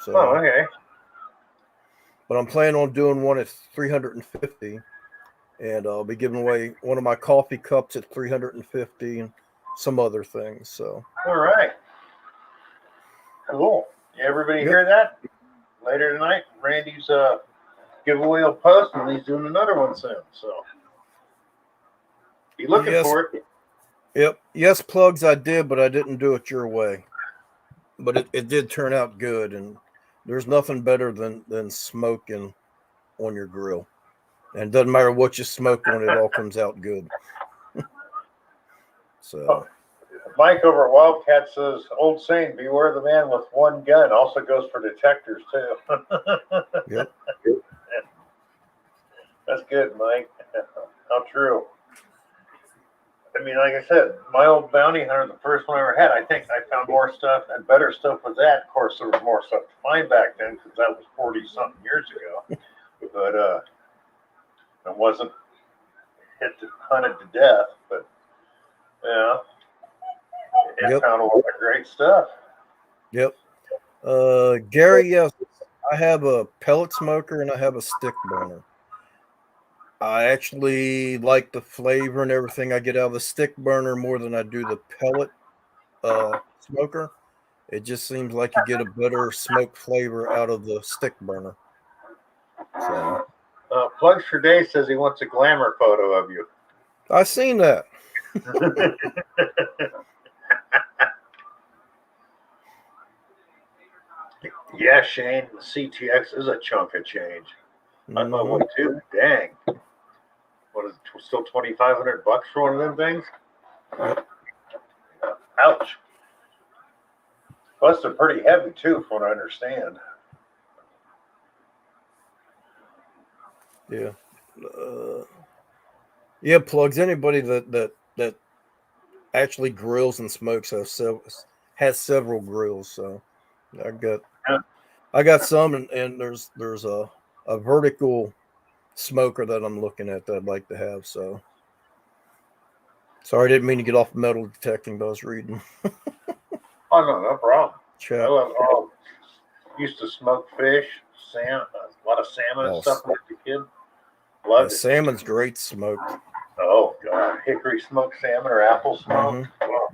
So. But I'm planning on doing one at 350, and I'll be giving away one of my coffee cups at 350 and some other things. So. All right. Cool. Everybody hear that? later tonight. Randy's giveaway will post, and he's doing another one soon. So be looking for it. Yep. Yes, plugs I did, but I didn't do it your way. But it did turn out good, and there's nothing better than smoking on your grill. And it doesn't matter what you smoke on, it all comes out good. So Mike over at Wildcat says, old saying, beware the man with one gun. Also goes for detectors, too. Yep. That's good, Mike. How true. I mean, like I said, my old bounty hunter, the first one I ever had, I think I found more stuff and better stuff with that. Of course, there was more stuff to find back then because that was 40-something years ago. But it wasn't hunted to death. But, yeah, it found a lot of great stuff. Yep. Gary, yes, I have a pellet smoker and I have a stick burner. I actually like the flavor and everything I get out of the stick burner more than I do the pellet smoker. It just seems like you get a better smoke flavor out of the stick burner. So, Plugs for Day says he wants a glamour photo of you. I seen that. Yeah, Shane, the CTX is a chunk of change. I thought, what, too? Dang. What is it, still $2,500 for one of them things? Ouch. Plus, they're pretty heavy, too, from what I understand. Yeah. Yeah, plugs. Anybody that actually grills and smokes has several grills. So I got some, and there's a vertical smoker that I'm looking at that I'd like to have. So sorry, I didn't mean to get off metal detecting, but I was reading. Oh, no problem. Chat. Used to smoke fish, a lot of salmon and stuff when I was a kid. Loved it. Salmon's great smoked. Oh, God. Hickory smoked salmon or apple smoked. Oh,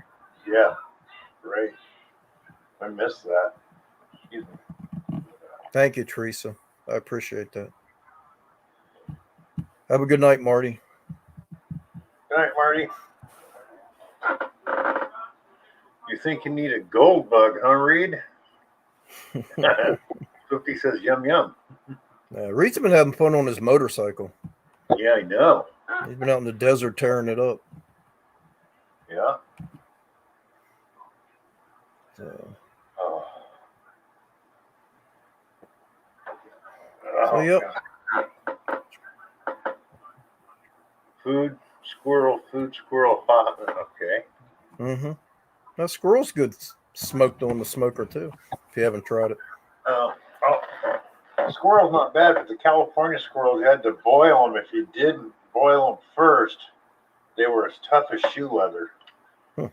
yeah. Great. I miss that. Excuse me. Thank you, Teresa. I appreciate that. Have a good night, Marty. Good night, Marty. You think you need a gold bug, huh, Reed? Swifty says, yum, yum. Reed's been having fun on his motorcycle. Yeah, I know. He's been out in the desert tearing it up. Yeah. So yep. God. Food squirrel, okay. Mm-hmm. Now, squirrel's good smoked on the smoker, too, if you haven't tried it. Squirrel's not bad, but the California squirrels, you had to boil them. If you didn't boil them first, they were as tough as shoe leather. I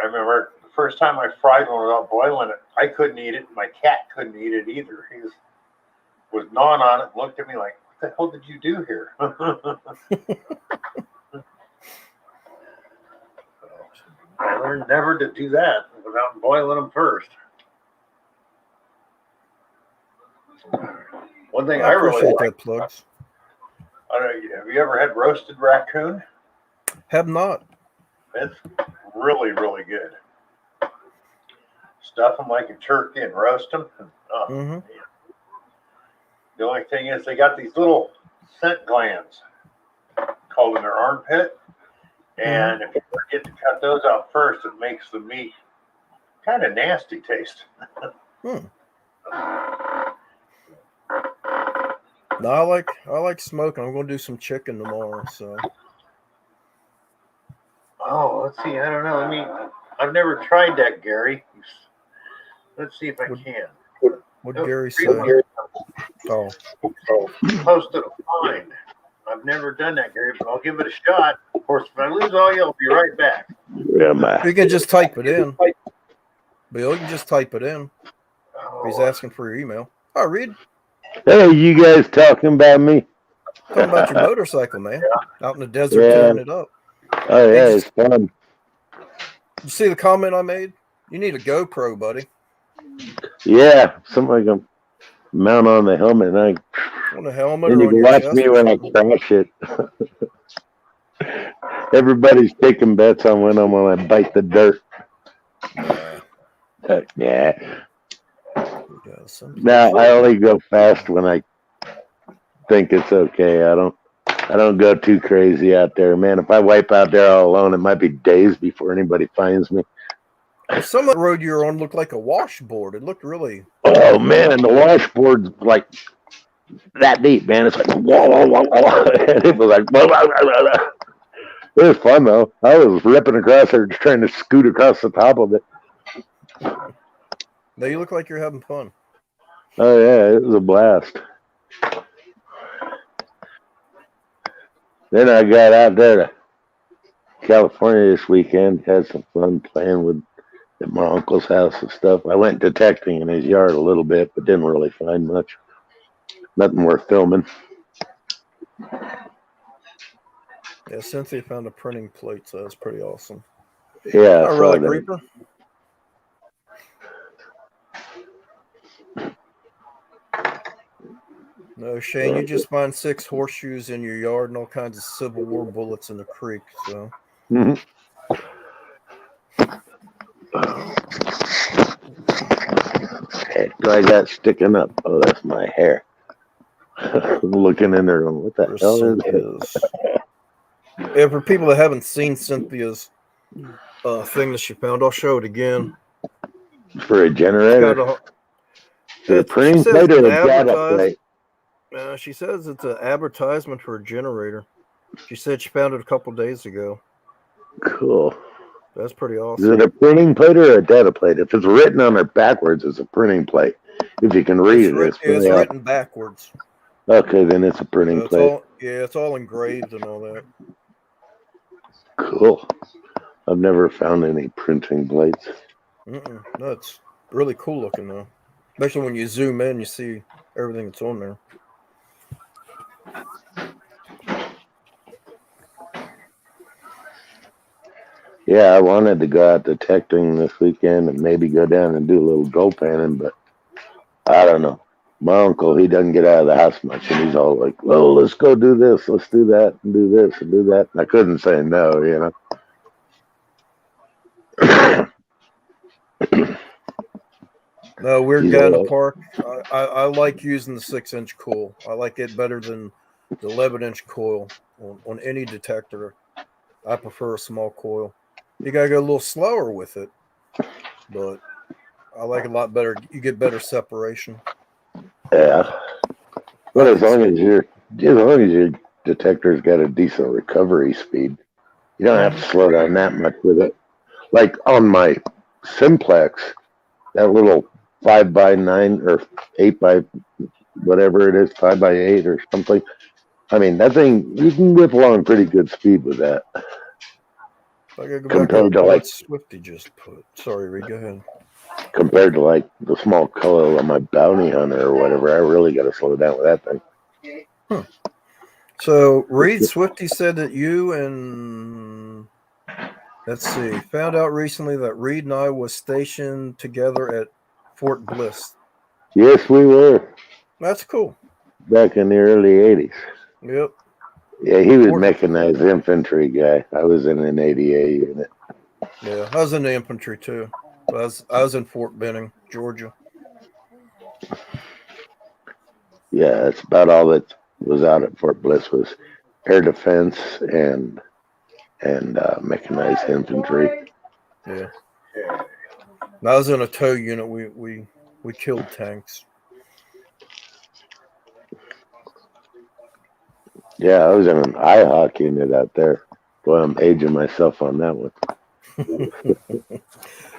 remember the first time I fried one without boiling it, I couldn't eat it. My cat couldn't eat it either. He was gnawing on it and looked at me like, what the hell did you do here? I learned never to do that without boiling them first. One thing I really like that, plugs. I don't know, have you ever had roasted raccoon? Have not. It's really, really good. Stuff them like a turkey and roast them. Man. The only thing is they got these little scent glands called in their armpit. And if you forget to cut those out first, it makes the meat kind of nasty taste. No, I like smoking. I'm going to do some chicken tomorrow. So. Oh, let's see. I don't know. I've never tried that, Gary. Let's see if I can. What did Gary say? Oh, Posted a find. I've never done that, Gary, but I'll give it a shot. Of course, if I lose all you, I'll be right back. You can just type it in. Bill, you can just type it in. He's asking for your email. Oh, Reed. Hey, you guys talking about me? Talking about your motorcycle, man. Out in the desert tearing it up. Oh, yeah, it's fun. You see the comment I made? You need a GoPro, buddy. Yeah, something like them. mount on the helmet, and On a helmet then or you on can your watch chest me or when I something? crash it. Everybody's taking bets on when I'm gonna bite the dirt. Nah. Yeah. Yeah, Now I only go fast when I think it's okay. I don't go too crazy out there, man. If I wipe out there all alone, it might be days before anybody finds me. Well, some of the road you were on looked like a washboard. It looked really. Oh man, the washboard's like that deep, man. It's like whoa, whoa, whoa, whoa. And it was like blah, blah, blah, blah, blah. It was fun though. I was ripping across there, just trying to scoot across the top of it. Now you look like you're having fun. Oh yeah, it was a blast. Then I got out there to California this weekend, had some fun playing at my uncle's house and stuff. I went detecting in his yard a little bit, but didn't really find much. Nothing worth filming. Yeah, Cynthia found a printing plate, so that's pretty awesome. Yeah, Not I really, saw that. Creeper. No, Shane, you just find 6 horseshoes in your yard and all kinds of Civil War bullets in the creek. So Mhm. Heck, do I got sticking up? Oh, that's my hair. I'm looking in there going, what the there's hell is that? Cynthia's. Yeah, for people that haven't seen Cynthia's thing that she found, I'll show it again. For a It's generator? got Is it a she printing says plate it's or an a data plate? She says it's an advertisement for a generator. She said she found it a couple days ago. Cool. That's pretty Is awesome. it a printing plate or a data plate? If it's written on it backwards, it's a printing plate. If you can read it's written backwards. Okay, then it's a printing So plate. it's all engraved and all that. Cool. I've never found any printing plates. No, it's really cool looking though. Especially when you zoom in, you see everything that's on there. Yeah, I wanted to go out detecting this weekend and maybe go down and do a little gold panning, but I don't know. My uncle, he doesn't get out of the house much, and he's all like, well, let's go do this, let's do that, and do this, and do that. And I couldn't say no, you know. No, weird He's guy in the all, park. I like using the 6-inch coil. I like it better than the 11-inch coil on any detector. I prefer a small coil. You gotta go a little slower with it, but I like it a lot better. You get better separation. yeah. But as long as your detector's got a decent recovery speed, you don't have to slow down that much with it. Like on my simplex, that little 5x9 or 8x whatever it is, 5x8 or something. I mean, that thing, you can whip along pretty good speed with that. I gotta go Compared back to what like Swifty just put. Sorry, Reed, go ahead. compared to like the small color on my bounty hunter or whatever, I really got to slow down with that thing. So Reed Swifty said that you and let's see, found out recently that Reed and I was stationed together at Fort Bliss. Yes, we were. That's cool. Back in the early 80s. Yep. Yeah, he was mechanized infantry guy. I was in an ADA unit. Yeah, I was in the infantry too. I was in Fort Benning, Georgia. Yeah, that's about all that was out at Fort Bliss was air defense and mechanized infantry. Yeah. I was in a tow unit. We killed tanks. Yeah, I was in an IHOC unit out there. Boy, I'm aging myself on that one.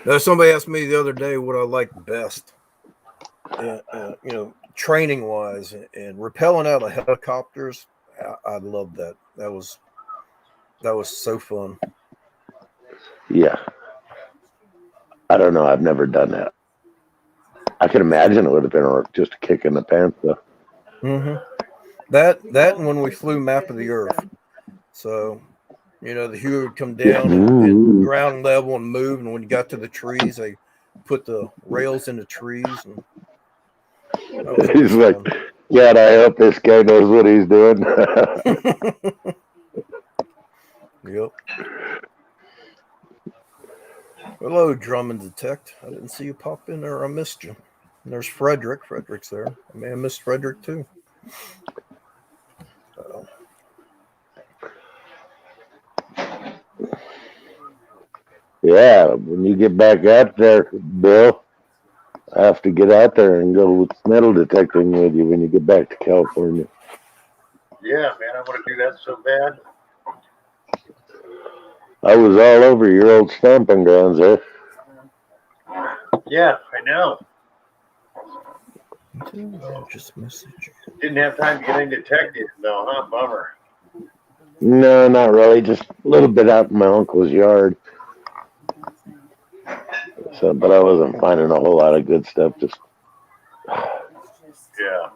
Now, somebody asked me the other day what I like best, training wise and rappelling out of helicopters. I love that. That was so fun. Yeah. I don't know. I've never done that. I can imagine it would have been just a kick in the pants, though. Mm-hmm. That and when we flew Map of the Earth. So, the Huey would come down and ground level and move. And when you got to the trees, they put the rails in the trees. And He's like, God, I hope this guy knows what he's doing. Yep. Hello, Drum and Detect. I didn't see you pop in there. I missed you. And there's Frederick. Frederick's there. I may have missed Frederick too. Yeah, when you get back out there, Bill, I have to get out there and go metal detecting with you when you get back to California. Yeah, man, I want to do that so bad. I was all over your old stomping grounds there. Yeah, I know. Just message. Didn't have time to get in detective though, huh? Bummer. No, not really. Just a little bit out in my uncle's yard. So, but I wasn't finding a whole lot of good stuff. Just Yeah.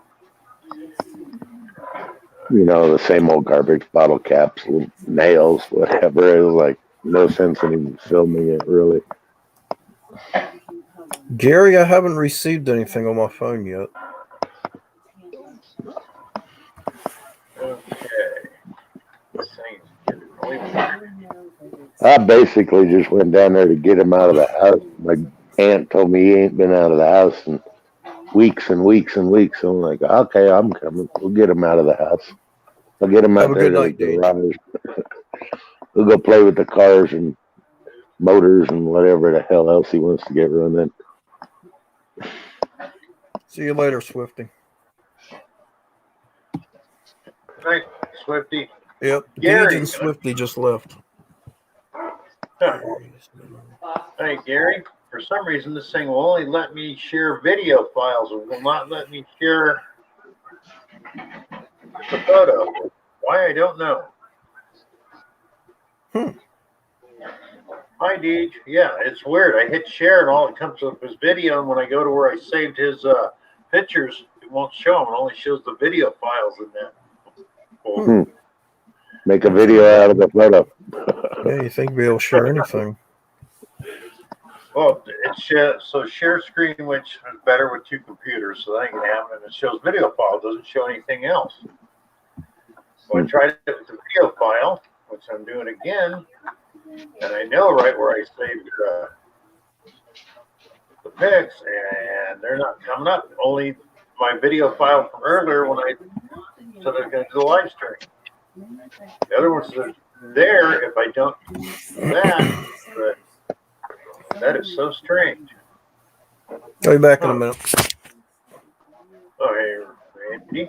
The same old garbage bottle caps, little nails, whatever. It was like no sense in even filming it, really. Gary, I haven't received anything on my phone yet. I basically just went down there to get him out of the house. My aunt told me he ain't been out of the house in weeks and weeks and weeks. So I'm like, okay, I'm coming. We'll get him out of the house. I'll get him out there to the garage. We'll go play with the cars and motors and whatever the hell else he wants to get running. See you later, Swifty. Thanks, Swifty. Yep, Gary. Deej and Swifty just left. Hey, Gary. For some reason, this thing will only let me share video files. It will not let me share the photo. Why, I don't know. Hi, Deej. Yeah, it's weird. I hit share and all it comes up is video. And when I go to where I saved his pictures, it won't show them. It only shows the video files in that. Make a video out of the photo. Yeah, you think we'll share anything? Well, so share screen, which is better with two computers, so that ain't gonna happen. And it shows video file, it doesn't show anything else. So I tried it with the video file, which I'm doing again, and I know right where I saved the pics, and they're not coming up. Only my video file from earlier when I said I was going to do the live stream. The other ones are there if I don't do that, but that is so strange. I'll be back in a minute. Oh, hey, Randy.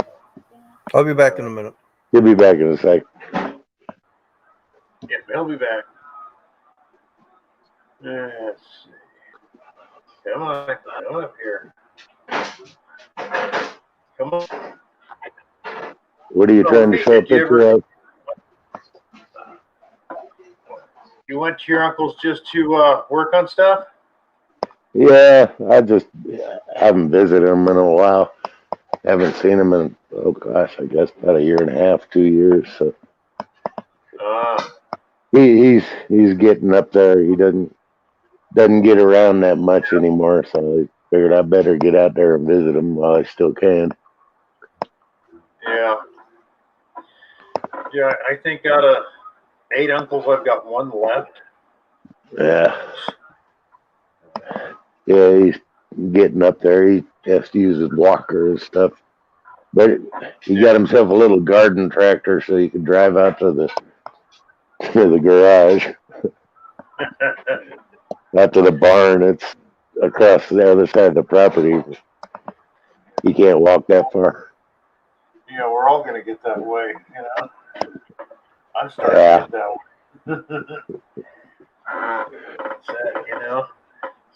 I'll be back in a minute. He'll be back in a sec. Yeah, he'll be back. Let's see. Come on up here. Come on. What are you trying to show a picture of? You went to your uncle's just to work on stuff? Yeah, I haven't visited him in a while. Haven't seen him in, oh gosh, I guess about a year and a half, 2 years. So he's getting up there. He doesn't get around that much anymore. So I figured I better get out there and visit him while I still can. Yeah. Yeah, I think out of 8 uncles, I've got 1 left. Yeah. Yeah, he's getting up there. He has to use his walker and stuff. But he got himself a little garden tractor so he can drive out to the garage. Out to the barn. It's across the other side of the property. He can't walk that far. Yeah, we're all going to get that way, you know. I'm starting to get that way. Sad, you know.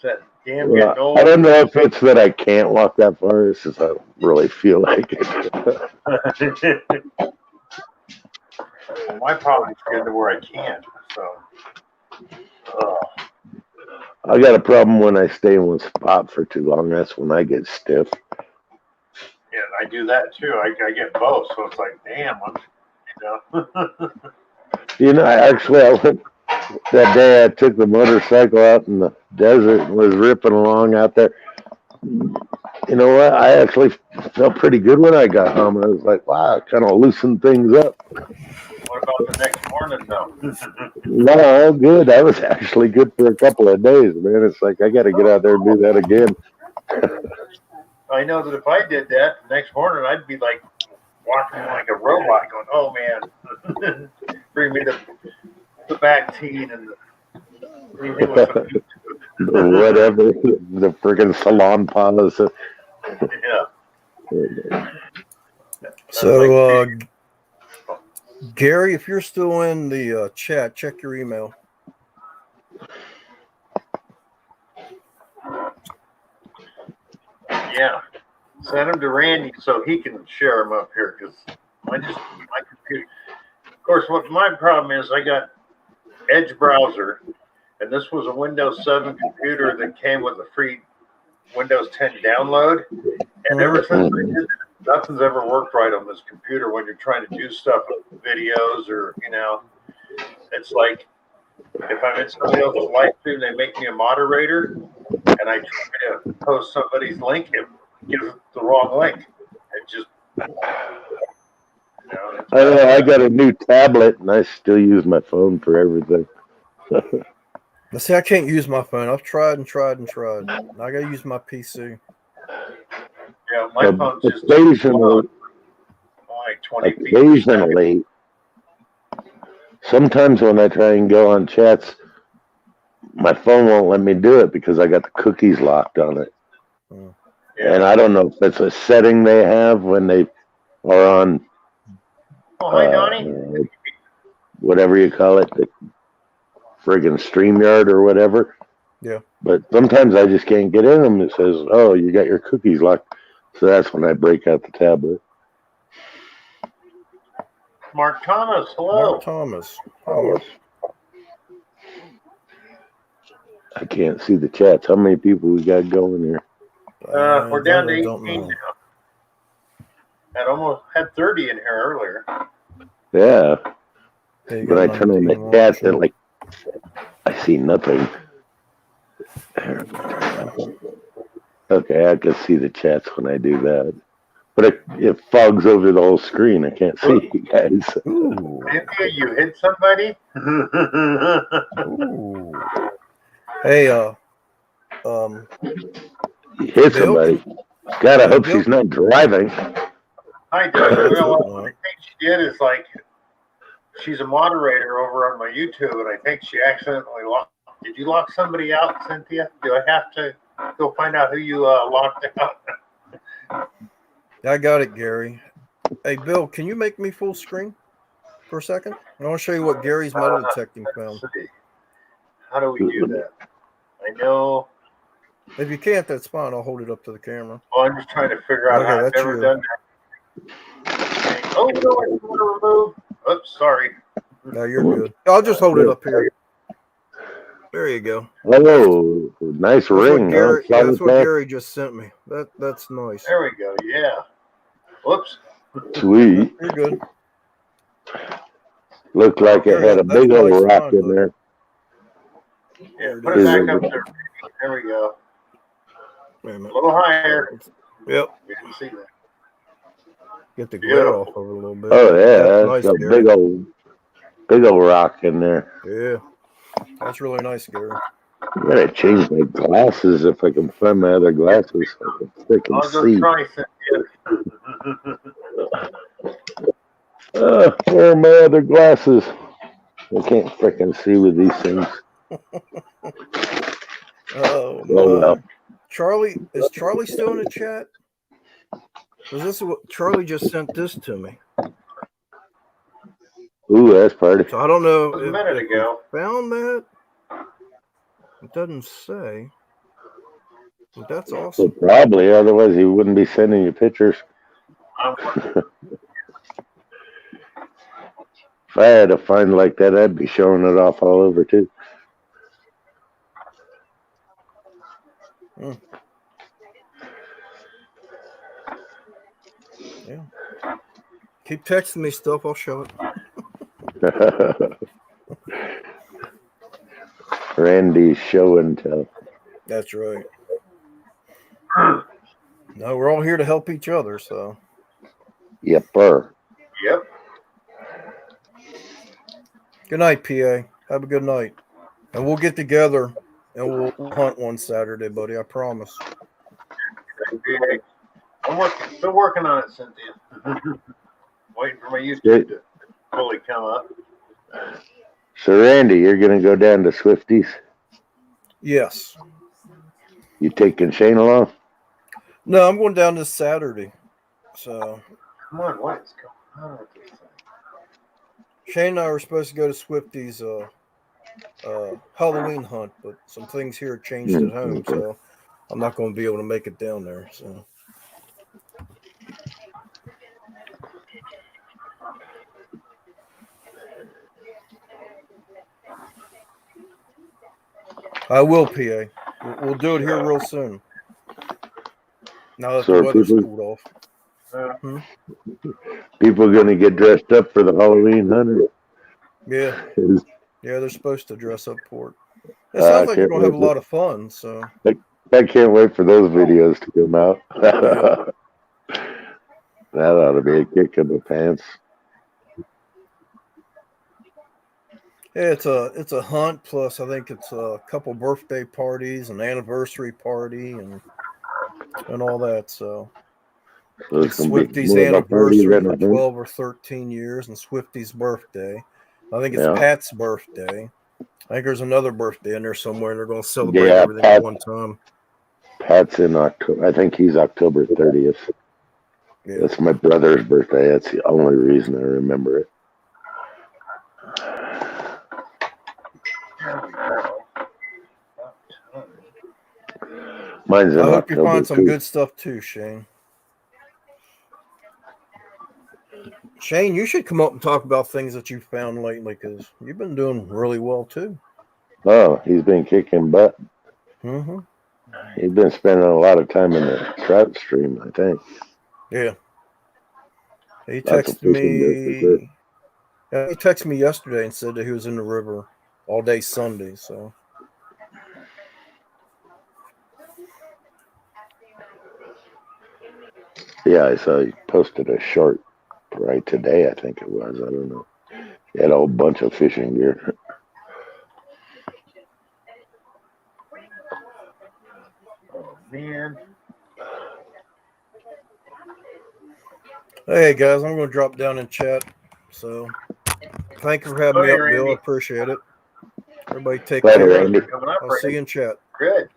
That damn getting old. I don't know if it's that I can't walk that far. It's just I don't really feel like it. Well, my problem's getting to where I can't. So, I got a problem when I stay in one spot for too long. That's when I get stiff. Yeah, I do that too. I get both, so it's like, damn, I went that day. I took the motorcycle out in the desert and was ripping along out there. you know what? I actually felt pretty good when I got home. I was like, wow, kind of loosened things up. What about the next morning, though? No, good. I was actually good for a couple of days, man. It's like I got to get out there and do that again. I know that if I did that the next morning, I'd be like walking like a robot, going, "Oh man, bring me the Bactine and anything with some Whatever, the friggin' salon policy. yeah." So, Gary, if you're still in the chat, check your email. Yeah, send them to Randy so he can share them up here because my computer. Of course, what my problem is, I got Edge browser, and this was a Windows 7 computer that came with a free Windows 10 download. And ever since I did that, nothing's ever worked right on this computer when you're trying to do stuff with videos or, it's like if I'm in somebody else's live stream, they make me a moderator, and I try to post somebody's link, it gives the wrong link. It just, I know, I got a new tablet, and I still use my phone for everything. See, I can't use my phone. I've tried and tried and tried. I got to use my PC. Yeah, my phone's just occasionally, like 20 feet. occasionally, sometimes when I try and go on chats, my phone won't let me do it because I got the cookies locked on it. Yeah. And I don't know if it's a setting they have when they are on hi, Donnie. whatever you call it, the friggin' StreamYard or whatever. Yeah. But sometimes I just can't get in them. It says, oh, you got your cookies locked. So that's when I break out the tablet. Mark Thomas, hello. Mark Thomas. Oh, I can't see the chats. How many people we got going here? We're down to 18 now. Had 30 in here earlier. Yeah. When I turn on the chat, then like I see nothing. Okay, I can see the chats when I do that. But it fogs over the whole screen. I can't see you guys. Cynthia, you hit somebody? Hey, You hit somebody. God, I hope she's not driving. Hi, Doug. Well, I think she did is like, she's a moderator over on my YouTube, and I think she accidentally locked. Did you lock somebody out, Cynthia? Do I have to go find out who you locked out? I got it, Gary. Hey, Bill, can you make me full screen for a second? I want to show you what Gary's metal detecting found. How do we do that? I know. If you can't, that's fine. I'll hold it up to the camera. Well, I'm just trying to figure out how I've never done that. Oh, no, I want to remove. Oops, sorry. No, you're good. I'll just hold it up here. There you go. Oh, nice ring. That's what Gary just sent me. That's nice. There we go. Yeah. Whoops. Sweet. You're good. Looked like it had a big old rock in there. Yeah, put it back up there. There we go. Wait a minute. A little higher. Yep. We can see that. Get the glare off over a little bit. Oh yeah, that's nice, a Gary. big old rock in there. Yeah, that's really nice, Gary. I gotta change my glasses if I can find my other glasses so I can freaking see. Where are my other glasses? I can't freaking see with these things. Oh well. Charlie, is Charlie still in the chat? Was this what Charlie just sent this to me? Ooh, that's party. So I don't know a minute ago. Found that? It doesn't say. But that's awesome. Well, probably, otherwise he wouldn't be sending you pictures. If I had a find like that, I'd be showing it off all over too. Yeah. Keep texting me stuff, I'll show it. Randy's show and tell. That's right. No, we're all here to help each other. So. Yepper. Yep. Good night, PA. Have a good night, and we'll get together and we'll hunt one Saturday, buddy. I promise. Still working on it, Cynthia. Waiting for my YouTube to fully come up. So, Randy, you're going to go down to Swifties? Yes. You taking Shane along? No, I'm going down this Saturday. So. Come on, what is going on with this thing? Shane and I were supposed to go to Swifty's Halloween hunt, but some things here changed at home, so I'm not going to be able to make it down there. So. I will, PA. We'll do it here real soon. Now that the weather's cooled off. People going to get dressed up for the Halloween hunt? Yeah. Yeah, they're supposed to dress up for it. It sounds like you're going to have a lot of fun. So I can't wait for those videos to come out. That ought to be a kick in the pants. Yeah, it's a hunt, plus I think it's a couple birthday parties, an anniversary party, and all that. So it's Swifty's anniversary for 12 or 13 years, and Swifty's birthday. I think it's Pat's birthday. I think there's another birthday in there somewhere, and they're going to celebrate everything at one time. Pat's in October. I think he's October 30th. Yeah. That's my brother's birthday. That's the only reason I remember it. Mine's in I hope October, you find some good stuff too, Shane. Shane, you should come up and talk about things that you found lately, because you've been doing really well too. Oh, he's been kicking butt. Mm-hmm. He's been spending a lot of time in the trout stream, I think. Yeah. He texted me. Yeah, he texted me yesterday and said that he was in the river all day Sunday. So. Yeah, I saw he posted a short right today, I think it was. I don't know. He had a whole bunch of fishing gear. Oh, man. Hey, guys, I'm going to drop down in chat. So, thank you for having me up, Randy. Bill. I appreciate it. Everybody take care. Randy. I'll see you in chat. Good.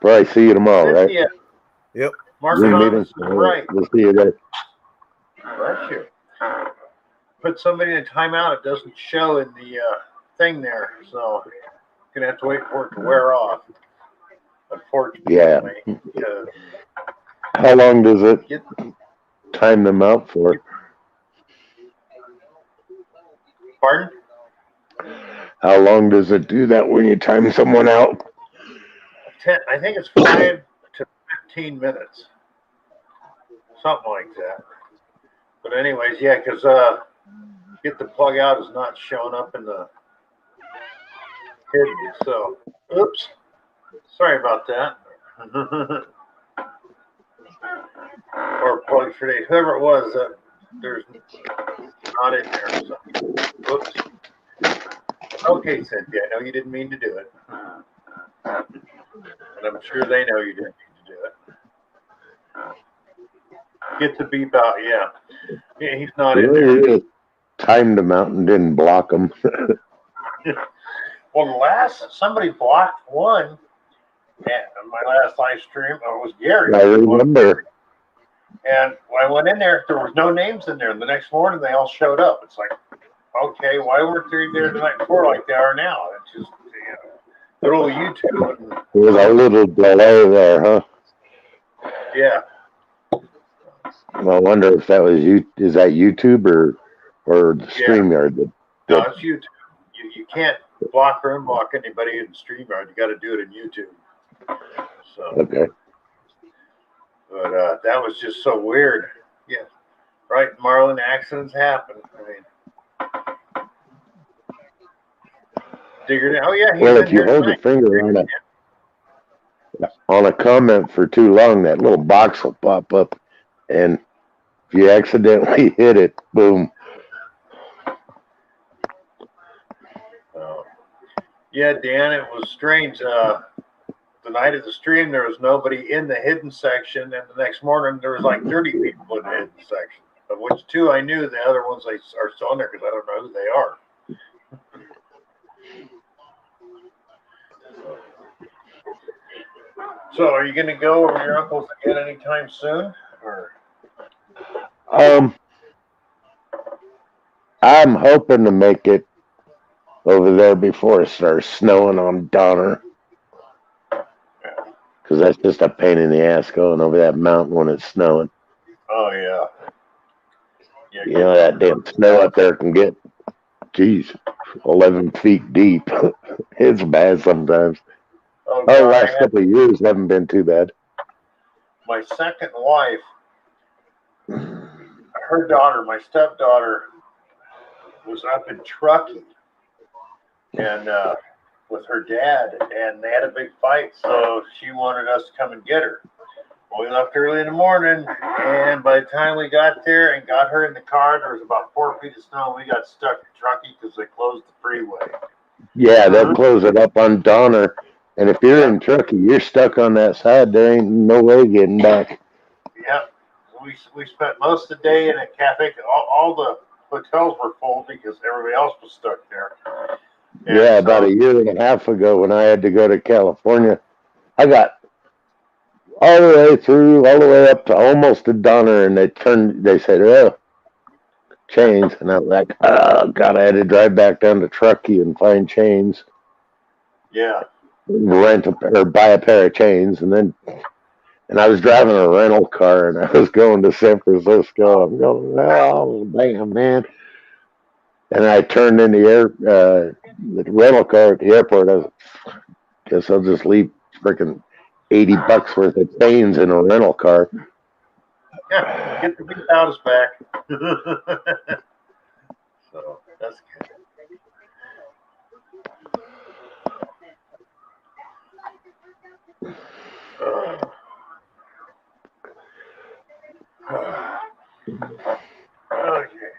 Probably see you tomorrow, right? Yeah. Yep. Mark right. We'll see you there. Bless you. Put somebody in a timeout. It doesn't show in the thing there, so you're gonna have to wait for it to wear off. Unfortunately. Yeah. How long does it time them out for? Pardon? How long does it do that when you time someone out? I think it's 5 to 15 minutes. Something like that. But anyways, yeah, because get the plug out is not showing up in the hidden. So, oops. Sorry about that. Or plug for days. Whoever it was, there's not in there. So, oops. Okay, Cynthia, I know you didn't mean to do it. And I'm sure they know you didn't mean to do it. Get the beep out, yeah. Yeah, he's not in there. Timed him out and didn't block him. Well, somebody blocked one on my last live stream. It was Gary. I remember. And when I went in there was no names in there. And the next morning, they all showed up. It's like, okay, why weren't they there the night before like they are now? It's just, good old YouTube. There's a little delay there, huh? Yeah. I wonder if that was you. Is that YouTube or the StreamYard? No, it's YouTube. You can't block or unblock anybody in StreamYard. You got to do it in YouTube. So. Okay. But that was just so weird. Yeah. Right, Marlin, accidents happen. I mean, Digger. Oh yeah. Well, if you hold your finger on it, on a comment for too long, that little box will pop up, and if you accidentally hit it, boom. Yeah, Dan, it was strange. The night of the stream, there was nobody in the hidden section, and the next morning there was like 30 people in the hidden section, of which 2 I knew. The other ones are still in there because I don't know who they are. So, are you going to go over to your uncle's again anytime soon, or? I'm hoping to make it over there before it starts snowing on Donner. Because that's just a pain in the ass going over that mountain when it's snowing. Oh, yeah. You know, that damn snow up there can get, 11 feet deep. It's bad sometimes. Oh, the last couple of years haven't been too bad. My second wife, her daughter, my stepdaughter, was up in Truckee and with her dad, and they had a big fight, so she wanted us to come and get her. Well, we left early in the morning, and by the time we got there and got her in the car, there was about 4 feet of snow, and we got stuck in Truckee because they closed the freeway. Yeah, they'll close it up on Donner, and if you're in Truckee, you're stuck on that side. There ain't no way getting back. Yep. We spent most of the day in a cafe. All the hotels were full because everybody else was stuck there. And yeah, about a year and a half ago when I had to go to California, I got all the way up to almost to Donner, and they said, oh, chains. And I was like, oh, God, I had to drive back down to Truckee and find chains. Yeah. Buy a pair of chains, and I was driving a rental car, and I was going to San Francisco. I'm going, oh, damn, man. And I turned in the rental car at the airport. I guess I'll just leave freaking $80 worth of chains in a rental car. Yeah, get the big house back. So that's good. Okay.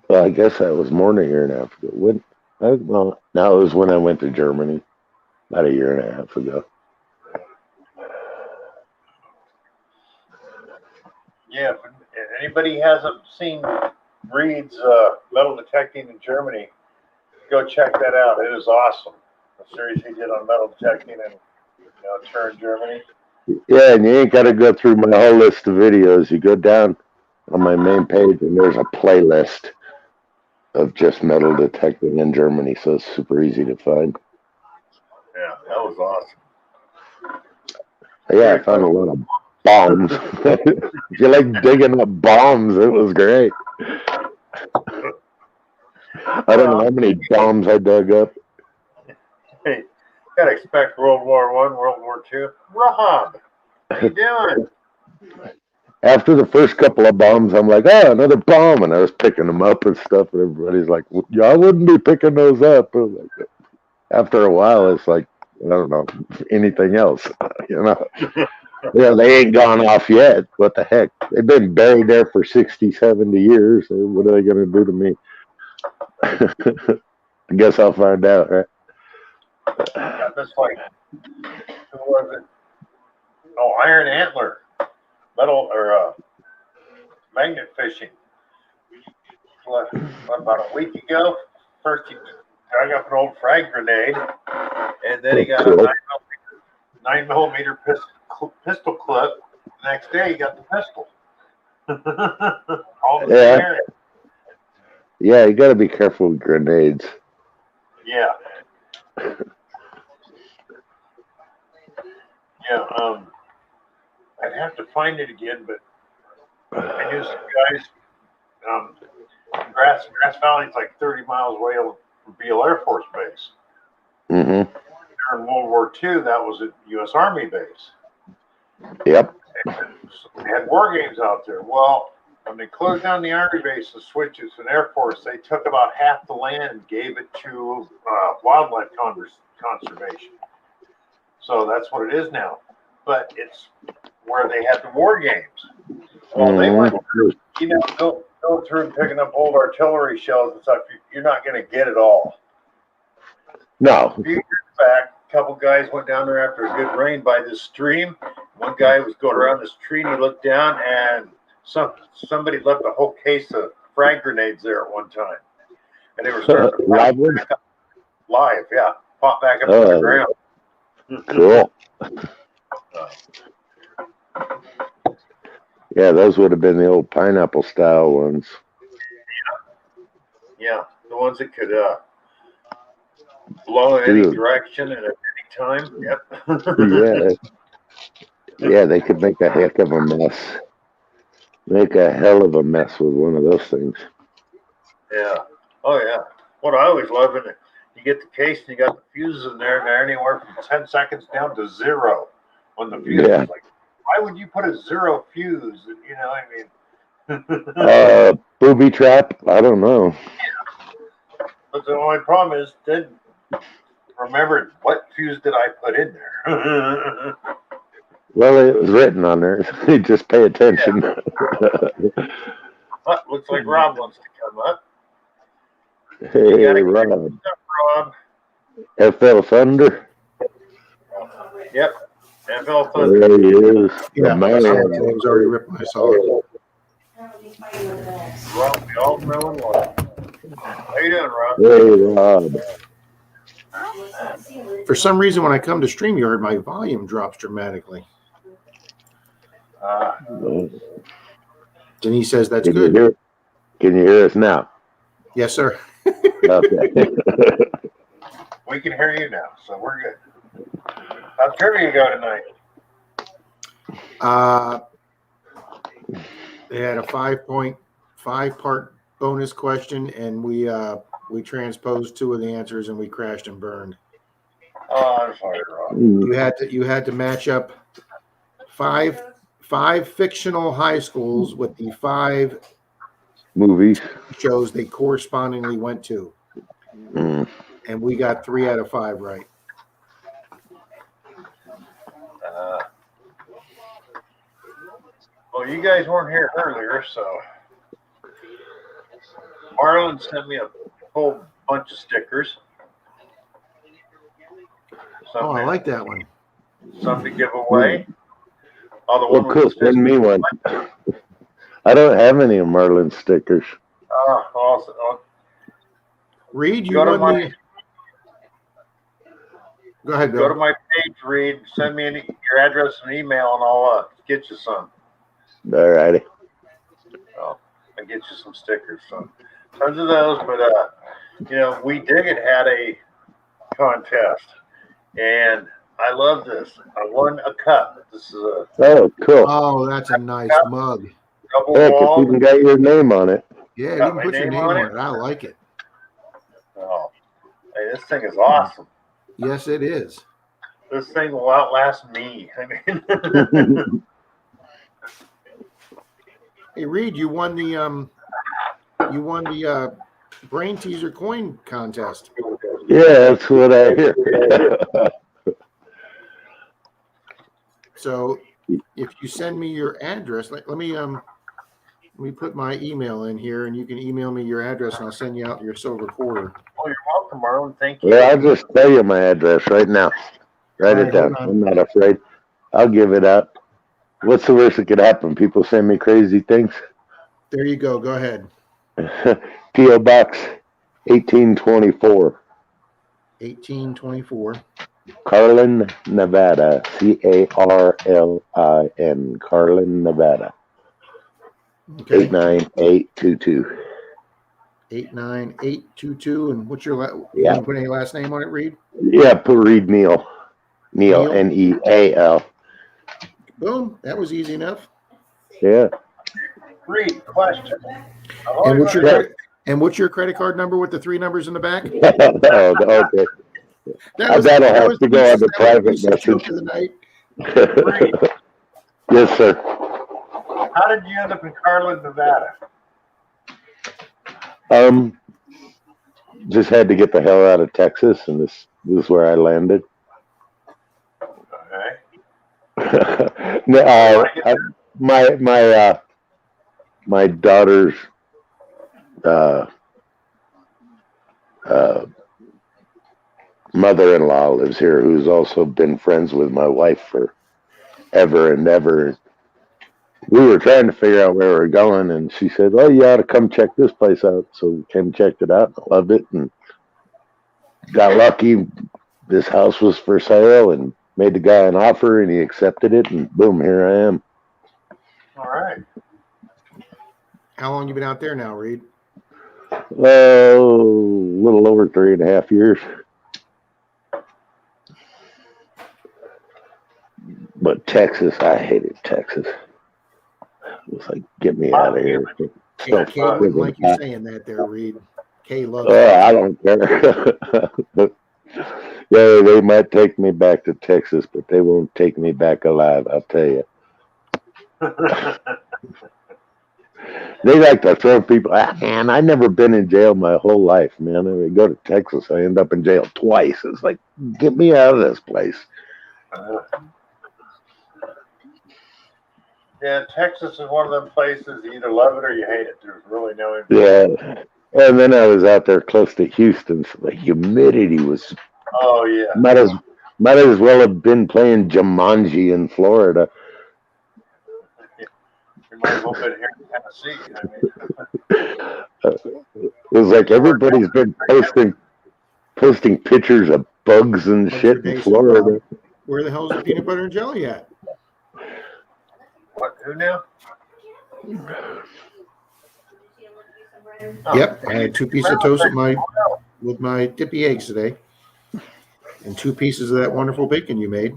Well, I guess that was more than a year and a half ago. It was when I went to Germany about a year and a half ago. Yeah, if anybody hasn't seen Reed's metal detecting in Germany, go check that out. It is awesome. The series he did on metal detecting in Turin, Germany. Yeah, and you ain't got to go through my whole list of videos. You go down on my main page, and there's a playlist of just metal detecting in Germany, so it's super easy to find. Yeah, that was awesome. Yeah, I found a lot of bombs. If you like digging up bombs, it was great. I don't know how many bombs I dug up. Hey, you gotta expect World War I, World War II. Rob, how you doing? After the first couple of bombs, I'm like, oh, another bomb. And I was picking them up and stuff. And everybody's like, yeah, I wouldn't be picking those up. Like, after a while, it's like, I don't know, anything else. Yeah, they ain't gone off yet. What the heck? They've been buried there for 60, 70 years. What are they going to do to me? I guess I'll find out, right? Yeah, that's like, who was it? Oh, Iron Antler. Metal or magnet fishing. What, about a week ago? First he dug up an old frag grenade, and then he got a 9mm pistol clip. The next day he got the pistol. All the same area. Yeah, you got to be careful with grenades. Yeah. Yeah. I'd have to find it again, but I knew some guys. Grass Valley is like 30 miles away from Beale Air Force Base. Mm-hmm. During World War II, that was a U.S. Army base. Yep. And they had war games out there. Well, when they closed down the Army base and switched it to an Air Force, they took about half the land and gave it to wildlife conservation. So that's what it is now. But it's where they had the war games. Well, they went, going through and picking up old artillery shells and stuff. You're not going to get it all. No. A few years back, a couple guys went down there after a good rain by this stream. One guy was going around this tree and he looked down and somebody left a whole case of frag grenades there at one time. And they were starting to pop back up live, pop back up to the ground. Cool. Yeah, those would have been the old pineapple style ones. Yeah, the ones that could blow in any direction and at any time. Yep. Yeah, they could make a heck of a mess. Make a hell of a mess with one of those things. Yeah. Oh, yeah. What I always love is you get the case and you got the fuses in there, and they're anywhere from 10 seconds down to 0 on the fuse. Yeah. Like, why would you put a 0 fuse? You know what I mean? Booby trap? I don't know. Yeah. But the only problem is, remember what fuse did I put in there? Well, it was written on there. Just pay attention. Yeah. Looks like Rob wants to come up. Hey, Rob. FL Thunder. Yep. FL Thunder. There he is. Yeah, the was already ripped myself. Rob, we all know and love. How you doing, Rob? Hey, Rob. For some reason, when I come to StreamYard, my volume drops dramatically. Denise says that's good. Can you hear us now? Yes, sir. Okay. We can hear you now, so we're good. How'd trivia go tonight? They had a 5.5-part bonus question, and we transposed 2 of the answers, and we crashed and burned. Oh, I'm sorry, Rob. You had to match up five fictional high schools with the 5 movies shows they correspondingly went to. And we got 3 out of 5 right. Well, you guys weren't here earlier, so Marlon sent me a whole bunch of stickers. I like that one. Some to give away. Well, cool. Send me one. I don't have any of Marlon's stickers. Awesome. Reed, you won the... Go ahead, Bill. Go to my page, Reed. Send me your address and email, and I'll get you some. All righty. I'll get you some stickers. So, tons of those, but We Dig It had a contest, and I love this. I won a cup. This is a cool. Oh, that's a nice mug. Heck, it's even got your name on it. Yeah, you can put your name on it. I like it. Oh, hey, this thing is awesome. Yes, it is. This thing will outlast me. I mean, hey, Reed, you won the brain teaser coin contest. Yeah, that's what I hear. So, if you send me your address, let me put my email in here, and you can email me your address, and I'll send you out your silver quarter. Oh, you're welcome, Marlon. Thank you. Well, I'll just tell you my address right now. Write it down. I'm not afraid. I'll give it out. What's the worst that could happen? People send me crazy things. There you go. Go ahead. P.O. Box 1824. 1824. Carlin, Nevada. Carlin, Carlin, Nevada. Okay. 89822. 89822. And what's your you want to put any last name on it, Reed? Yeah, put Reed Neal. Neal, Neal. Boom. That was easy enough. Yeah. Reed, question. And what's your credit card number with the 3 numbers in the back? Oh, okay. That'll have to go on the private message. Yes, sir. How did you end up in Carlin, Nevada? Just had to get the hell out of Texas, and this is where I landed. No, my daughter's uh, uh, mother-in-law lives here, who's also been friends with my wife for ever and ever. We were trying to figure out where we were going, and she said, "Oh, you ought to come check this place out." So we came and checked it out. Loved it, and got lucky. This house was for sale, and made the guy an offer, and he accepted it, and boom, here I am. All right. How long you been out there now, Reed? Oh, a little over 3.5 years. But Texas, I hated Texas. It was like, get me out of here. Yeah, Kay wouldn't like you saying that there, Reed. Kay loves I don't care. Yeah, they might take me back to Texas, but they won't take me back alive, I'll tell you. They like to throw people. Man, I've never been in jail my whole life, man. I go to Texas, I end up in jail twice. It's like, get me out of this place. Yeah, Texas is one of them places you either love it or you hate it. There's really no. Yeah, and then I was out there close to Houston, so the humidity was. Oh yeah. Might as well have been playing Jumanji in Florida. You might as well been here in Tennessee. It was like everybody's been posting pictures of bugs and shit in Florida. Where the hell is the peanut butter and jelly at? What? Who now? Yep, I had 2 pieces of toast with my dippy eggs today, and 2 pieces of that wonderful bacon you made.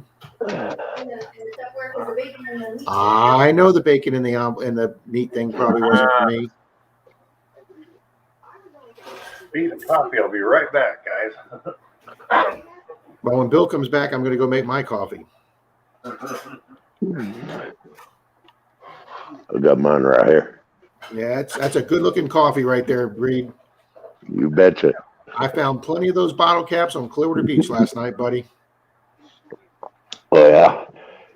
I know the bacon in the meat thing probably wasn't for me. Beat and coffee. I'll be right back, guys. Well, when Bill comes back, I'm going to go make my coffee. I got mine right here. Yeah, that's a good looking coffee right there, Reed. You betcha. I found plenty of those bottle caps on Clearwater Beach last night, buddy. Oh yeah.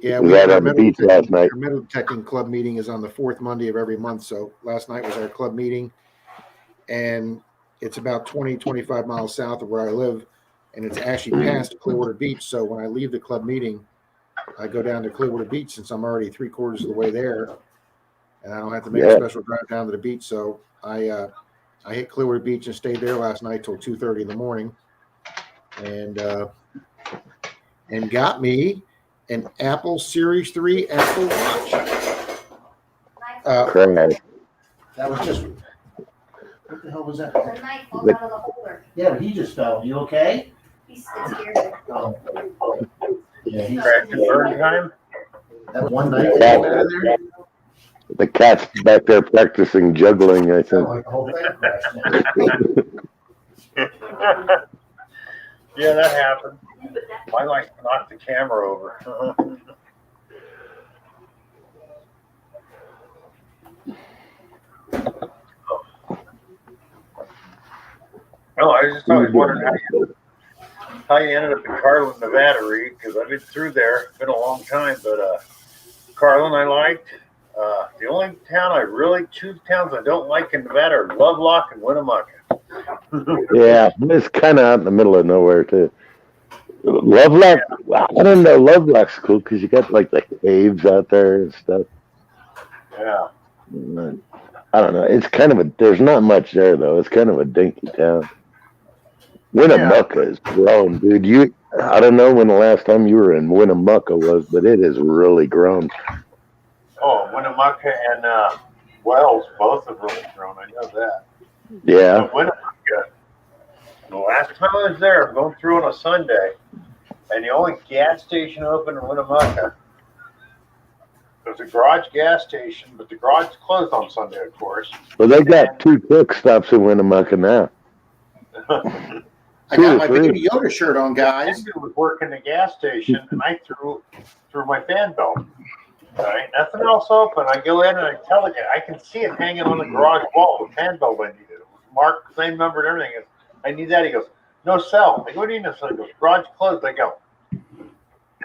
Yeah, we had on the beach last night. Our metal detecting club meeting is on the 4th Monday of every month. So last night was our club meeting, and it's about 25 miles south of where I live, and it's actually past Clearwater Beach. So when I leave the club meeting, I go down to Clearwater Beach since I'm already 3/4 of the way there, and I don't have to make a special drive down to the beach. So I hit Clearwater Beach and stayed there last night till 2:30 in the morning, and got me an Apple Series 3 Apple Watch. That was just. What the hell was that? The knife fell out of the holder. Yeah, but he just fell. You okay? He's scared. Oh. Yeah, he's Cracked and burn time. that one night that came out of there. The cat's back there practicing juggling, I think. Like the whole thing crashed. Yeah, that happened. I like to knock the camera over. Oh, I was just always wondering how you ended up in Carlin, Nevada, Reed, because I've been through there. It's been a long time, but Carlin I liked. The only town two towns I don't like in Nevada are Lovelock and Winnemucca. Yeah, it's kind of out in the middle of nowhere, too. Lovelock, I don't know. Lovelock's cool because you got like the caves out there and stuff. Yeah. I don't know. It's kind of there's not much there, though. It's kind of a dinky town. Winnemucca is grown, dude. I don't know when the last time you were in Winnemucca was, but it has really grown. Oh, Winnemucca and Wells both have really grown. I know that. Yeah. But Winnemucca, the last time I was there, I'm going through on a Sunday, and the only gas station open in Winnemucca, there's a garage gas station, but the garage is closed on Sunday, of course. Well, they got 2 truck stops in Winnemucca now. I got my Baby Yoda shirt on, guys. I was working the gas station, and I threw my fan belt. Right, nothing else open. I go in and I tell the guy, I can see it hanging on the garage wall. The fan belt I needed. It was marked, same number and everything. I need that. He goes, no cell. I go, what do you need? So he goes, garage closed. I go,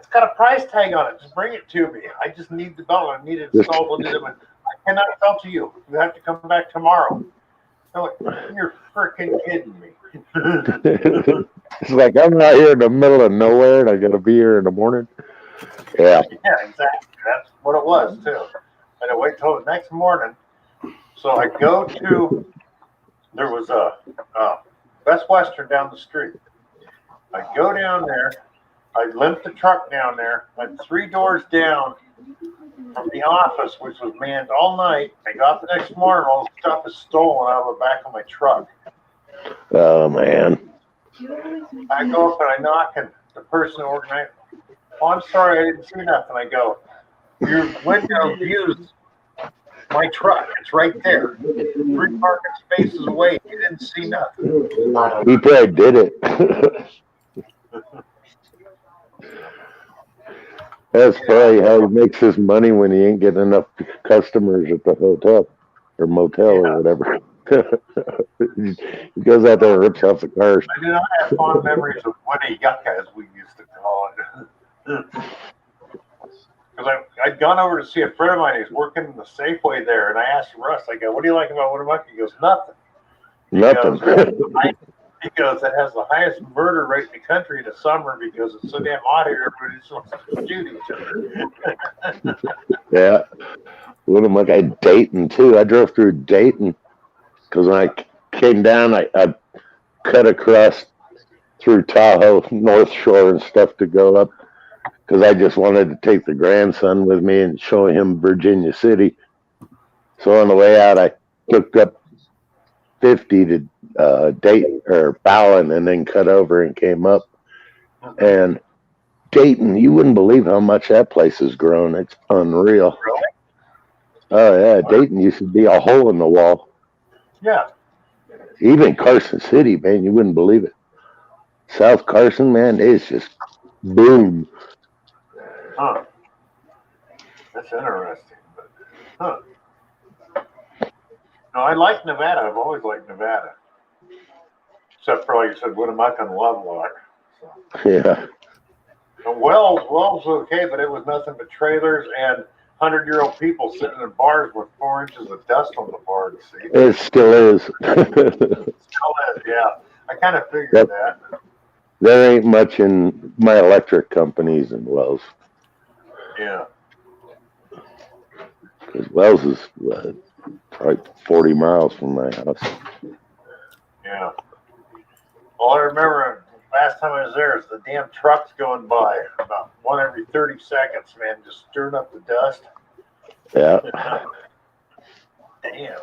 it's got a price tag on it. Just bring it to me. I just need the belt. I need it installed into them. I cannot sell to you. You have to come back tomorrow. I'm like, you're freaking kidding me. It's like I'm out here in the middle of nowhere and I gotta be here in the morning. Yeah. Yeah, exactly. That's what it was too. And I wait till the next morning. So I go to. There was a Best Western down the street. I go down there. I limp the truck down there. I'm 3 doors down from the office, which was manned all night. I got the next morning. All the stuff is stolen out of the back of my truck. Oh man. I go up and I knock, and the person who organized, oh, I'm sorry, I didn't see nothing. I go, your window views my truck. It's right there. 3 parking spaces away. You didn't see nothing. He probably did it. That's probably how he makes his money when he ain't getting enough customers at the hotel or motel or whatever. He goes out there and rips off the cars. I do not have fond memories of Woody Yucca, as we used to call it. Because I'd gone over to see a friend of mine. He's working in the Safeway there, and I asked Russ, I go, what do you like about Woody Yucca? He goes, nothing. Nothing. He goes, it has the highest murder rate in the country in the summer because it's so damn hot here, everybody just wants to shoot each other. Yeah. Winnemucca, I Dayton too. I drove through Dayton because when I came down, I cut across through Tahoe, North Shore and stuff to go up because I just wanted to take the grandson with me and show him Virginia City. So on the way out, I hooked up 50 to Dayton or Ballin and then cut over and came up. And Dayton, you wouldn't believe how much that place has grown. It's unreal. Really? Oh yeah, Dayton used to be a hole in the wall. Yeah. Even Carson City, man, you wouldn't believe it. South Carson, man, it's just boom. Huh. That's interesting. But, huh. No, I like Nevada. I've always liked Nevada. Except for, like you said, Winnemucca and Lovelock. So. Yeah. And Wells was okay, but it was nothing but trailers and 100-year-old people sitting in bars with 4 inches of dust on the bar to see. It still is. Still is, yeah. I kind of figured that. There ain't much in my electric companies in Wells. Yeah. Because Wells is probably 40 miles from my house. Yeah. All I remember last time I was there is the damn trucks going by about 1 every 30 seconds, man, just stirring up the dust. Yeah. Damn.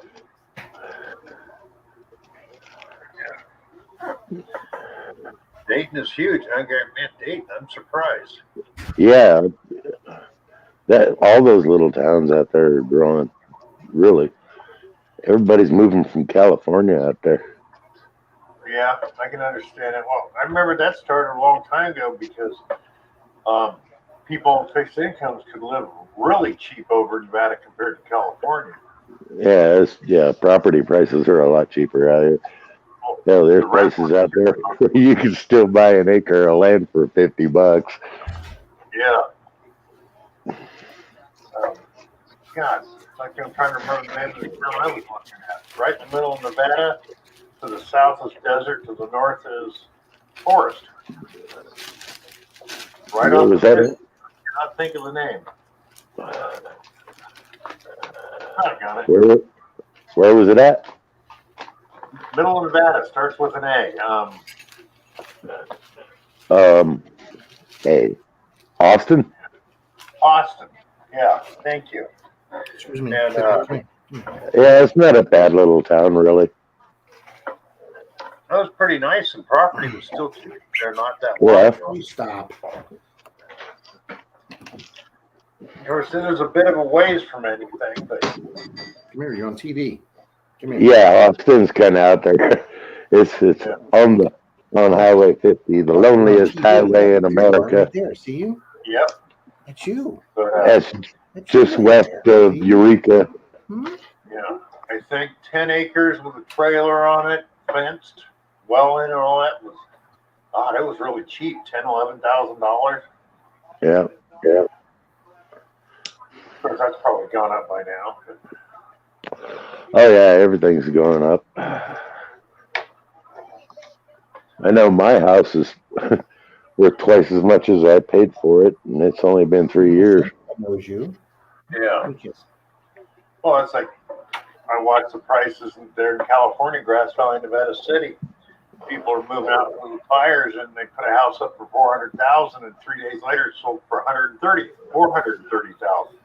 Yeah. Dayton is huge. Man, Dayton, I'm surprised. Yeah. That all those little towns out there are growing. Really. Everybody's moving from California out there. Yeah, I can understand it. Well, I remember that started a long time ago because people on fixed incomes could live really cheap over in Nevada compared to California. Yeah, property prices are a lot cheaper out here. Yeah, there's places out there where you can still buy an acre of land for $50. Yeah. God, it's like I'm trying to remember the name of the town I was looking at. Right in the middle of Nevada. To the south is desert. To the north is forest. Right Where off was the that? I cannot think of the name. I got it. Where was it at? Middle of Nevada starts with an A. Hey, Austin? Austin. Yeah, thank you. Excuse me. And, Yeah, it's not a bad little town, really. that was pretty nice, and property was still cheap. They're not that Yeah. long. Stop. Of course, there's a bit of a ways from anything, but Come here. You're on TV. Come here. Yeah, Austin's kind of out there. It's on Highway 50, the loneliest highway in America. Right there. See you? yep. That's you. But, That's That's just you west right there. of See you? Eureka. yeah, I think 10 acres with a trailer on it, fenced, well in and all that was, it was really cheap, $10,000, $11,000. Yeah. Yeah. Of course, that's probably gone up by now. Oh yeah, everything's going up. I know my house is worth twice as much as I paid for it, and it's only been 3 years. Knows you. Yeah. Well, it's like I watch the prices there in California, Grass Valley, Nevada City. People are moving out from the fires, and they put a house up for $400,000, and 3 days later it sold for $430,000.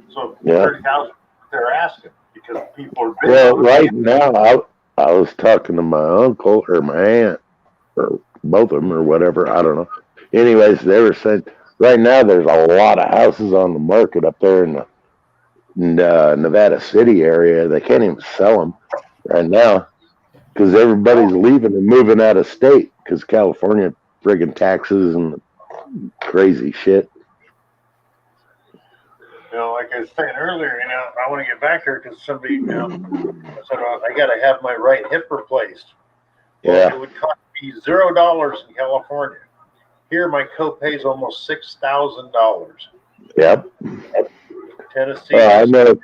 So Yeah. $30,000 they're asking because people are bidding. Well, right now, I was talking to my uncle or my aunt, or both of them, or whatever. I don't know. Anyways, they were saying right now there's a lot of houses on the market up there in the Nevada City area. They can't even sell them right now because everybody's leaving and moving out of state because California friggin' taxes and crazy shit. You know, like I was saying earlier, you know, I want to get back there because somebody, you know, said, I got to have my right hip replaced. Well, Yeah. it would cost me $0 in California. Here, my copay is almost $6,000. Yep. Tennessee. Well,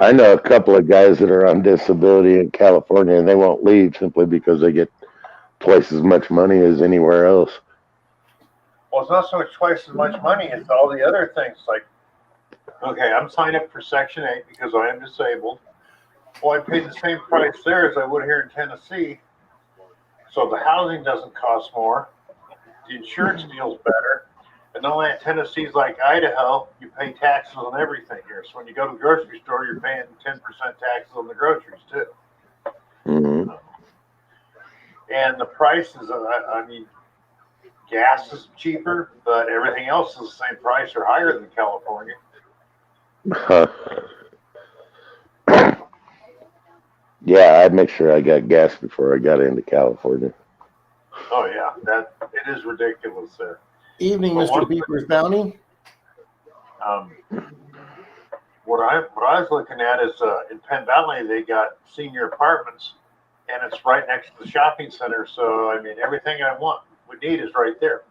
I know a couple of guys that are on disability in California, and they won't leave simply because they get twice as much money as anywhere else. Well, it's not so much twice as much money. It's all the other things. Like, okay, I'm signed up for Section 8 because I am disabled. Well, I paid the same price there as I would here in Tennessee. So the housing doesn't cost more. The insurance deal's better. And not only in Tennessee's like Idaho, you pay taxes on everything here. So when you go to the grocery store, you're paying 10% taxes on the groceries too. Mm-hmm. And the prices, I mean, gas is cheaper, but everything else is the same price or higher than California. Huh. Yeah, I'd make sure I got gas before I got into California. Oh yeah, it is ridiculous there. Evening, But Mr. Beaver's Bounty. What I was looking at is in Penn Valley they got senior apartments, and it's right next to the shopping center. So I mean, everything I would need is right there.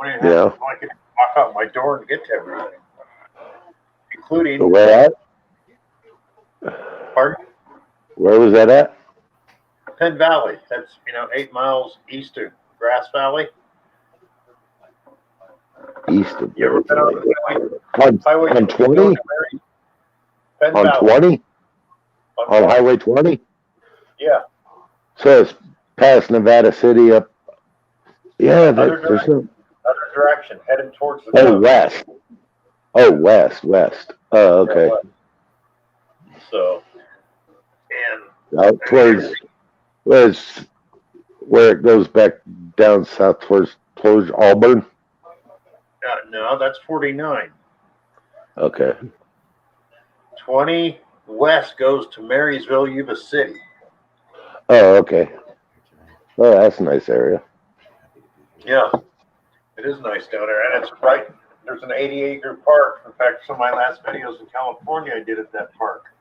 I can walk out my door and get to everything, including. Where at? Pardon? Where was that at? Penn Valley. That's 8 miles east of Grass Valley. East of You ever been on Highway 20? On 20? On Highway 20? Yeah. So it's past Nevada City up. Yeah, Other direction, heading towards the coast. West. Oh, west. Oh, okay. Yeah, so, and out towards where it goes back down south towards Auburn. No, that's 49. Okay. 20 west goes to Marysville, Yuba City. Oh, okay. Oh, that's a nice area. Yeah, it is nice down there, and it's right. There's an 80-acre park. In fact, some of my last videos in California I did at that park.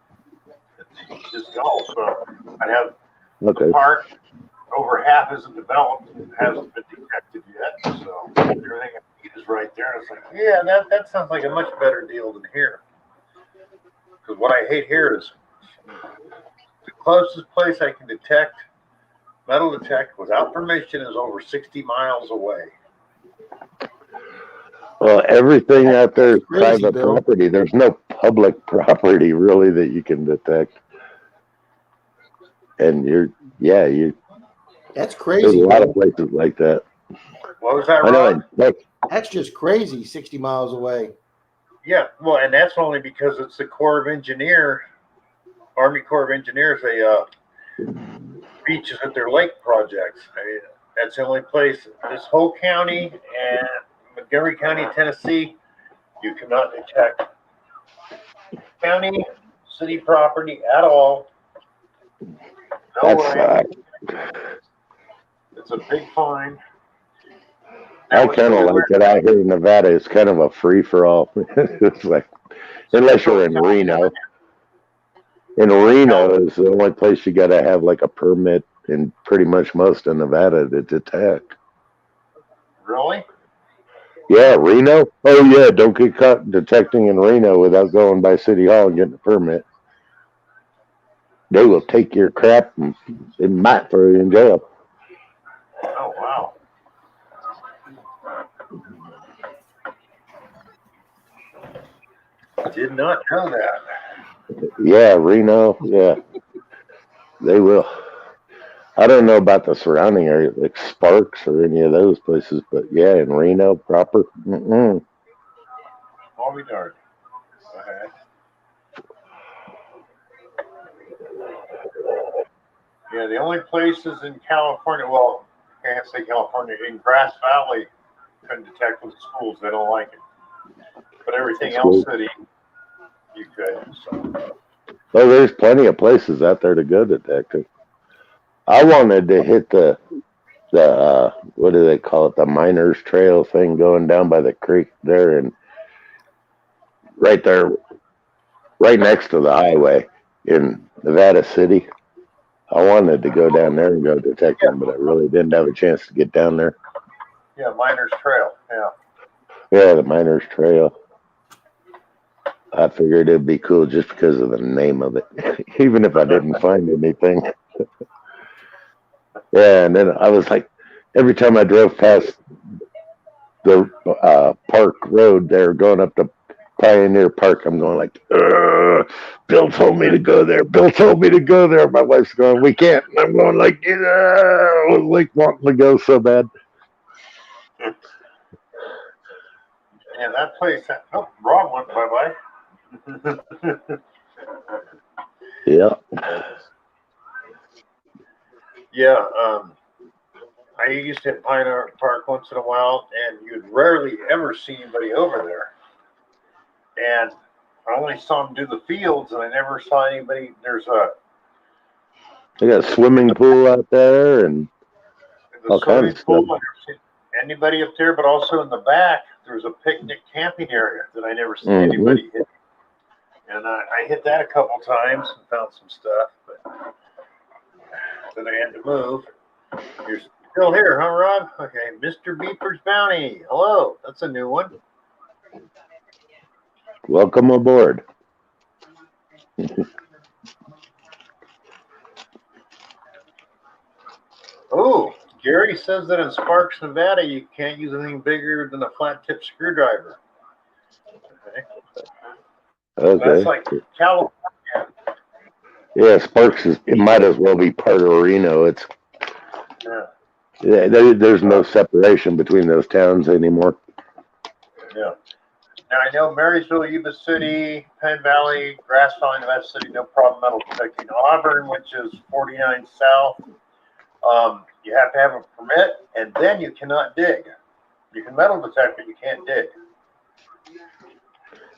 It's just golf. So I have the park. Over half isn't developed and hasn't been detected yet. So everything I need is right there. And it's like, yeah, that sounds like a much better deal than here. Because what I hate here is the closest place I can metal detect without permission is over 60 miles away. Well, everything out there is private property. There's no public property really that you can detect. And that's crazy. There's a lot of places like that. What was that, Ron? That's just crazy, 60 miles away. Yeah, well, and that's only because it's the Army Corps of Engineers, beaches at their lake projects. I mean, that's the only place, this whole county and Montgomery County, Tennessee, you cannot detect county, city property at all. No way. It's a big fine. I kind of like it out here in Nevada. It's kind of a free-for-all. It's like, unless you're in Reno. In Reno is the only place you got to have like a permit in pretty much most of Nevada to detect. Really? Yeah, Reno. Oh yeah, don't get caught detecting in Reno without going by City Hall and getting a permit. They will take your crap and they might throw you in jail. Oh, wow. Did not know that. Yeah, Reno. Yeah, they will. I don't know about the surrounding area, like Sparks or any of those places, but yeah, in Reno proper. Mm-mm. I'll be darned. Okay. Yeah, the only places in California, well, I can't say California, in Grass Valley couldn't detect with schools. They don't like it. But everything else, city, you could. So. Oh, there's plenty of places out there to go detective. I wanted to hit the what do they call it, the miners trail thing going down by the creek there, and right there, right next to the highway in Nevada City. I wanted to go down there and go detecting, but I really didn't have a chance to get down there. Yeah, Miners Trail. Yeah. Yeah, the miners trail. I figured it'd be cool just because of the name of it, even if I didn't find anything. Yeah, and then I was like, every time I drove past the Park Road there, going up to Pioneer Park, I'm going like, "Ugh, Bill told me to go there. Bill told me to go there." My wife's going, "We can't." And I'm going like, "Yeah," I was like wanting to go so bad. Yeah, that place. Oh, Rob went bye-bye. Yeah. Yeah, I used to hit Pioneer Park once in a while, and you'd rarely ever see anybody over there. And I only saw them do the fields, and I never saw anybody. They got a swimming pool out there and all kinds of stuff. I never seen anybody up there, but also in the back, there's a picnic camping area that I never seen anybody hit. And I hit that a couple times and found some stuff, but then I had to move. You're still here, huh, Rob? Okay, Mr. Beeper's Bounty. Hello, that's a new one. Welcome aboard. Oh, Gary says that in Sparks, Nevada, you can't use anything bigger than a flat tip screwdriver. Okay. That's like California. Yeah, Sparks it might as well be part of Reno. It's there's no separation between those towns anymore. Yeah. Now I know Marysville, Yuba City, Penn Valley, Grass Valley, Nevada City, no problem metal detecting. Auburn, which is 49 South, you have to have a permit, and then you cannot dig. You can metal detect, but you can't dig.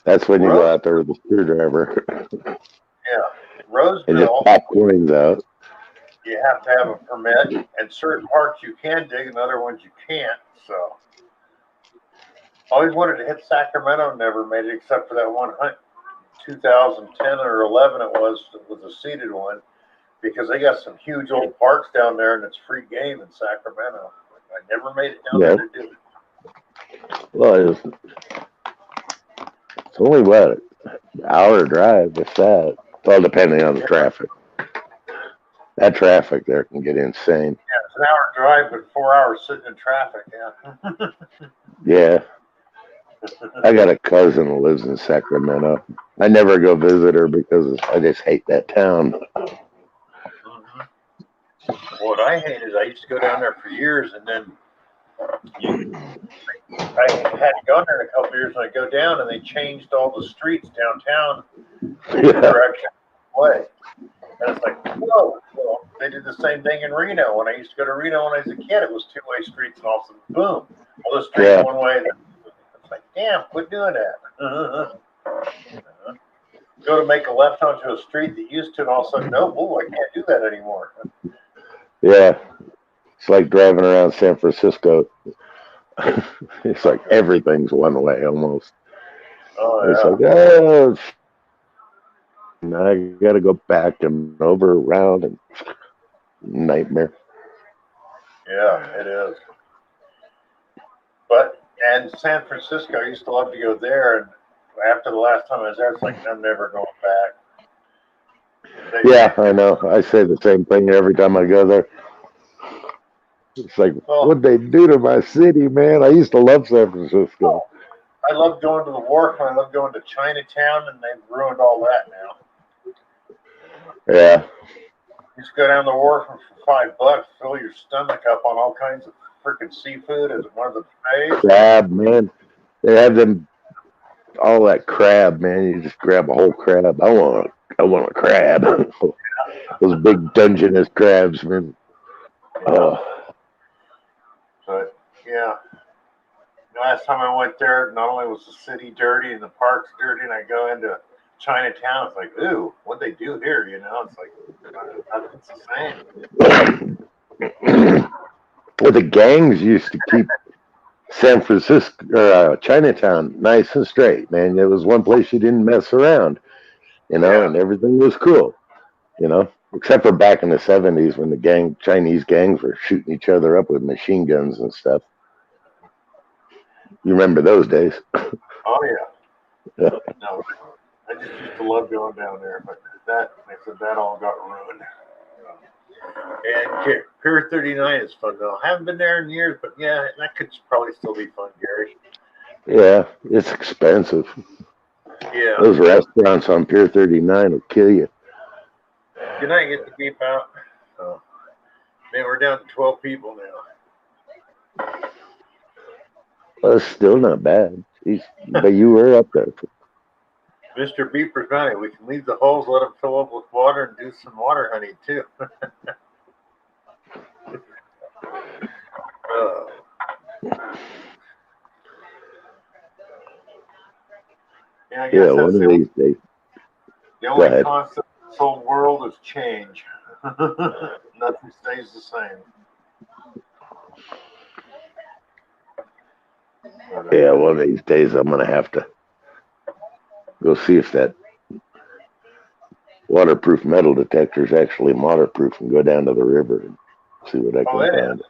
That's when you go out there with a screwdriver. Yeah. Roseville. And just pop coins out. You have to have a permit, and certain parts you can dig, and other ones you can't. So, always wanted to hit Sacramento, never made it, except for that one hunt, 2010 or 11 it was a seeded one, because they got some huge old parks down there, and it's free game in Sacramento. I never made it down there to do it. Well, it's only what, an hour drive, if that. Well, depending on the traffic. That traffic there can get insane. Yeah, it's an hour drive, but 4 hours sitting in traffic. Yeah. Yeah. I got a cousin who lives in Sacramento. I never go visit her because I just hate that town. What I hate is I used to go down there for years, and then I hadn't gone there in a couple of years, and I go down, and they changed all the streets downtown direction way. And it's like, whoa. Well, they did the same thing in Reno. When I used to go to Reno when I was a kid, it was two-way streets, and all of a sudden, boom, all the streets one way. It's like, damn, quit doing that. Go to make a left onto a street that used to, and all of a sudden, no, I can't do that anymore. Yeah. It's like driving around San Francisco. It's like everything's one way almost. Oh, it's like, I got to go back and over, around, and nightmare. Yeah, it is. But And San Francisco, I used to love to go there. And after the last time I was there, it's like, I'm never going back. Yeah, I know. I say the same thing every time I go there. It's like, what'd they do to my city, man? I used to love San Francisco. I love going to the wharf. I love going to Chinatown, and they've ruined all that now. Yeah. You just go down the wharf and for $5, fill your stomach up on all kinds of freaking seafood as one of the buffets. Crab, man. They have them, all that crab, man. You just grab a whole crab. I want a crab. Those big Dungeness crabs, man. But yeah, the last time I went there, not only was the city dirty and the parks dirty, and I go into Chinatown, it's like, ooh, what'd they do here? You know, it's like, it's the same. Well, the gangs used to keep San Francisco or Chinatown nice and straight, man. It was one place you didn't mess around, you know, and everything was cool, you know, except for back in the 70s when the Chinese gangs were shooting each other up with machine guns and stuff. You remember those days? Oh yeah. No, I just used to love going down there, but that all got ruined. And Pier 39 is fun though. I haven't been there in years, but yeah, that could probably still be fun, Gary. Yeah, it's expensive. Yeah. Those restaurants on Pier 39 will kill you. Good night, get the beep out. Oh. Man, we're down to 12 people now. Well, it's still not bad. But you were up there. Mr. Beeper's money. We can leave the holes, let them fill up with water, and do some water honey too. Yeah, I guess one of these days. The only constant in this whole world is change. Nothing stays the same. Yeah, one of these days I'm going to have to go see if that waterproof metal detector is actually waterproof and go down to the river and see what I can find.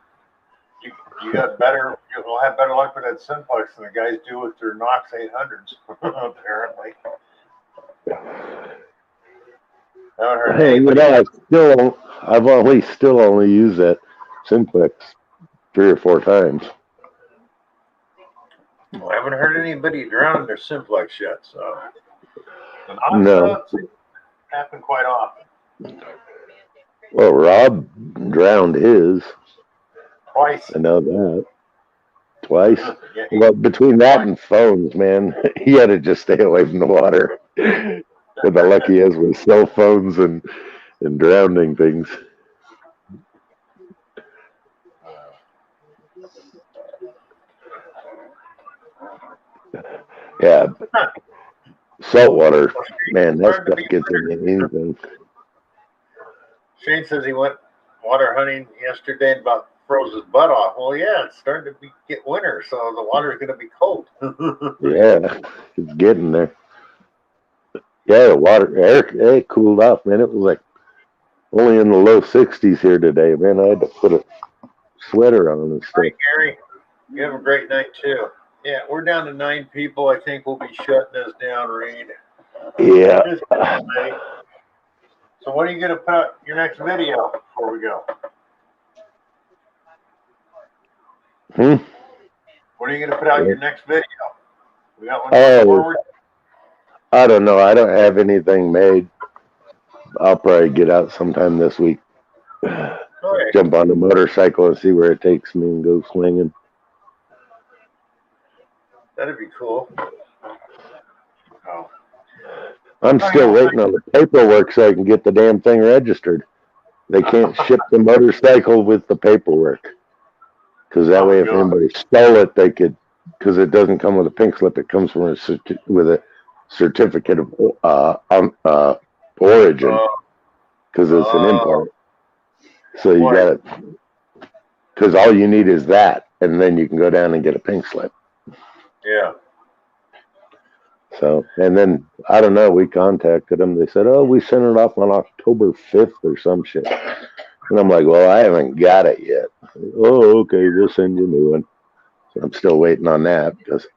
You got better. You'll have better luck with that Simplex than the guys do with their Knox 800s, apparently. Hey, you know, I've still only used that Simplex 3 or 4 times. Well, I haven't heard anybody drowning their Simplex yet, so. No. Happen quite often. Well, Rob drowned his. Twice. I know that. Twice. Well, between that and phones, man, he had to just stay away from the water. But the lucky is with cell phones and drowning things. Yeah. Salt water, man, that stuff gets into anything. Shane says he went water hunting yesterday and about froze his butt off. Well, yeah, it's starting to get winter, so the water's going to be cold. Yeah, it's getting there. Yeah, the air cooled off, man. It was like only in the low 60s here today, man. I had to put a sweater on and stuff. All right, Gary, you have a great night, too. Yeah, we're down to 9 people. I think we'll be shutting this down, Reed. Yeah. So when are you going to put out your next video before we go? When are you going to put out your next video? We got one forward? I don't know. I don't have anything made. I'll probably get out sometime this week. Right. Jump on the motorcycle and see where it takes me and go swinging. That'd be cool. Oh. I'm still waiting on the paperwork so I can get the damn thing registered. They can't ship the motorcycle with the paperwork. Because that way, if anybody stole it, they could, because it doesn't come with a pink slip. It comes from with a certificate of origin, because it's an import. So you got it, because all you need is that, and then you can go down and get a pink slip. Yeah. So, and then, I don't know, we contacted them. They said, oh, we sent it off on October 5th or some shit. And I'm like, well, I haven't got it yet. Oh, okay, we'll send you a new one. I'm still waiting on that because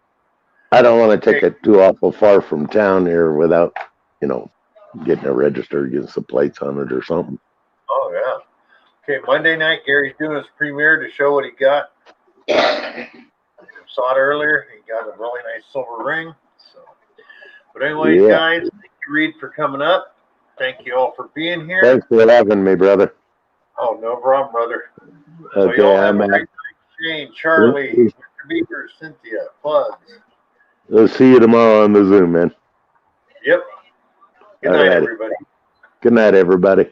I don't want to take it too awful far from town here without, getting it registered, getting some plates on it or something. Oh, yeah. Okay, Monday night, Gary's doing his premiere to show what he got. Saw it earlier. He got a really nice silver ring. So, but anyways, guys, thank you, Reed, for coming up. Thank you all for being here. Thanks for having me, brother. Oh, no problem, brother. Okay, so y'all have I'm a great night. Shane, Charlie, Mr. Beaver, Cynthia, Plugs. We'll see you tomorrow on the Zoom, man. Yep. Good night, everybody. Good night, everybody.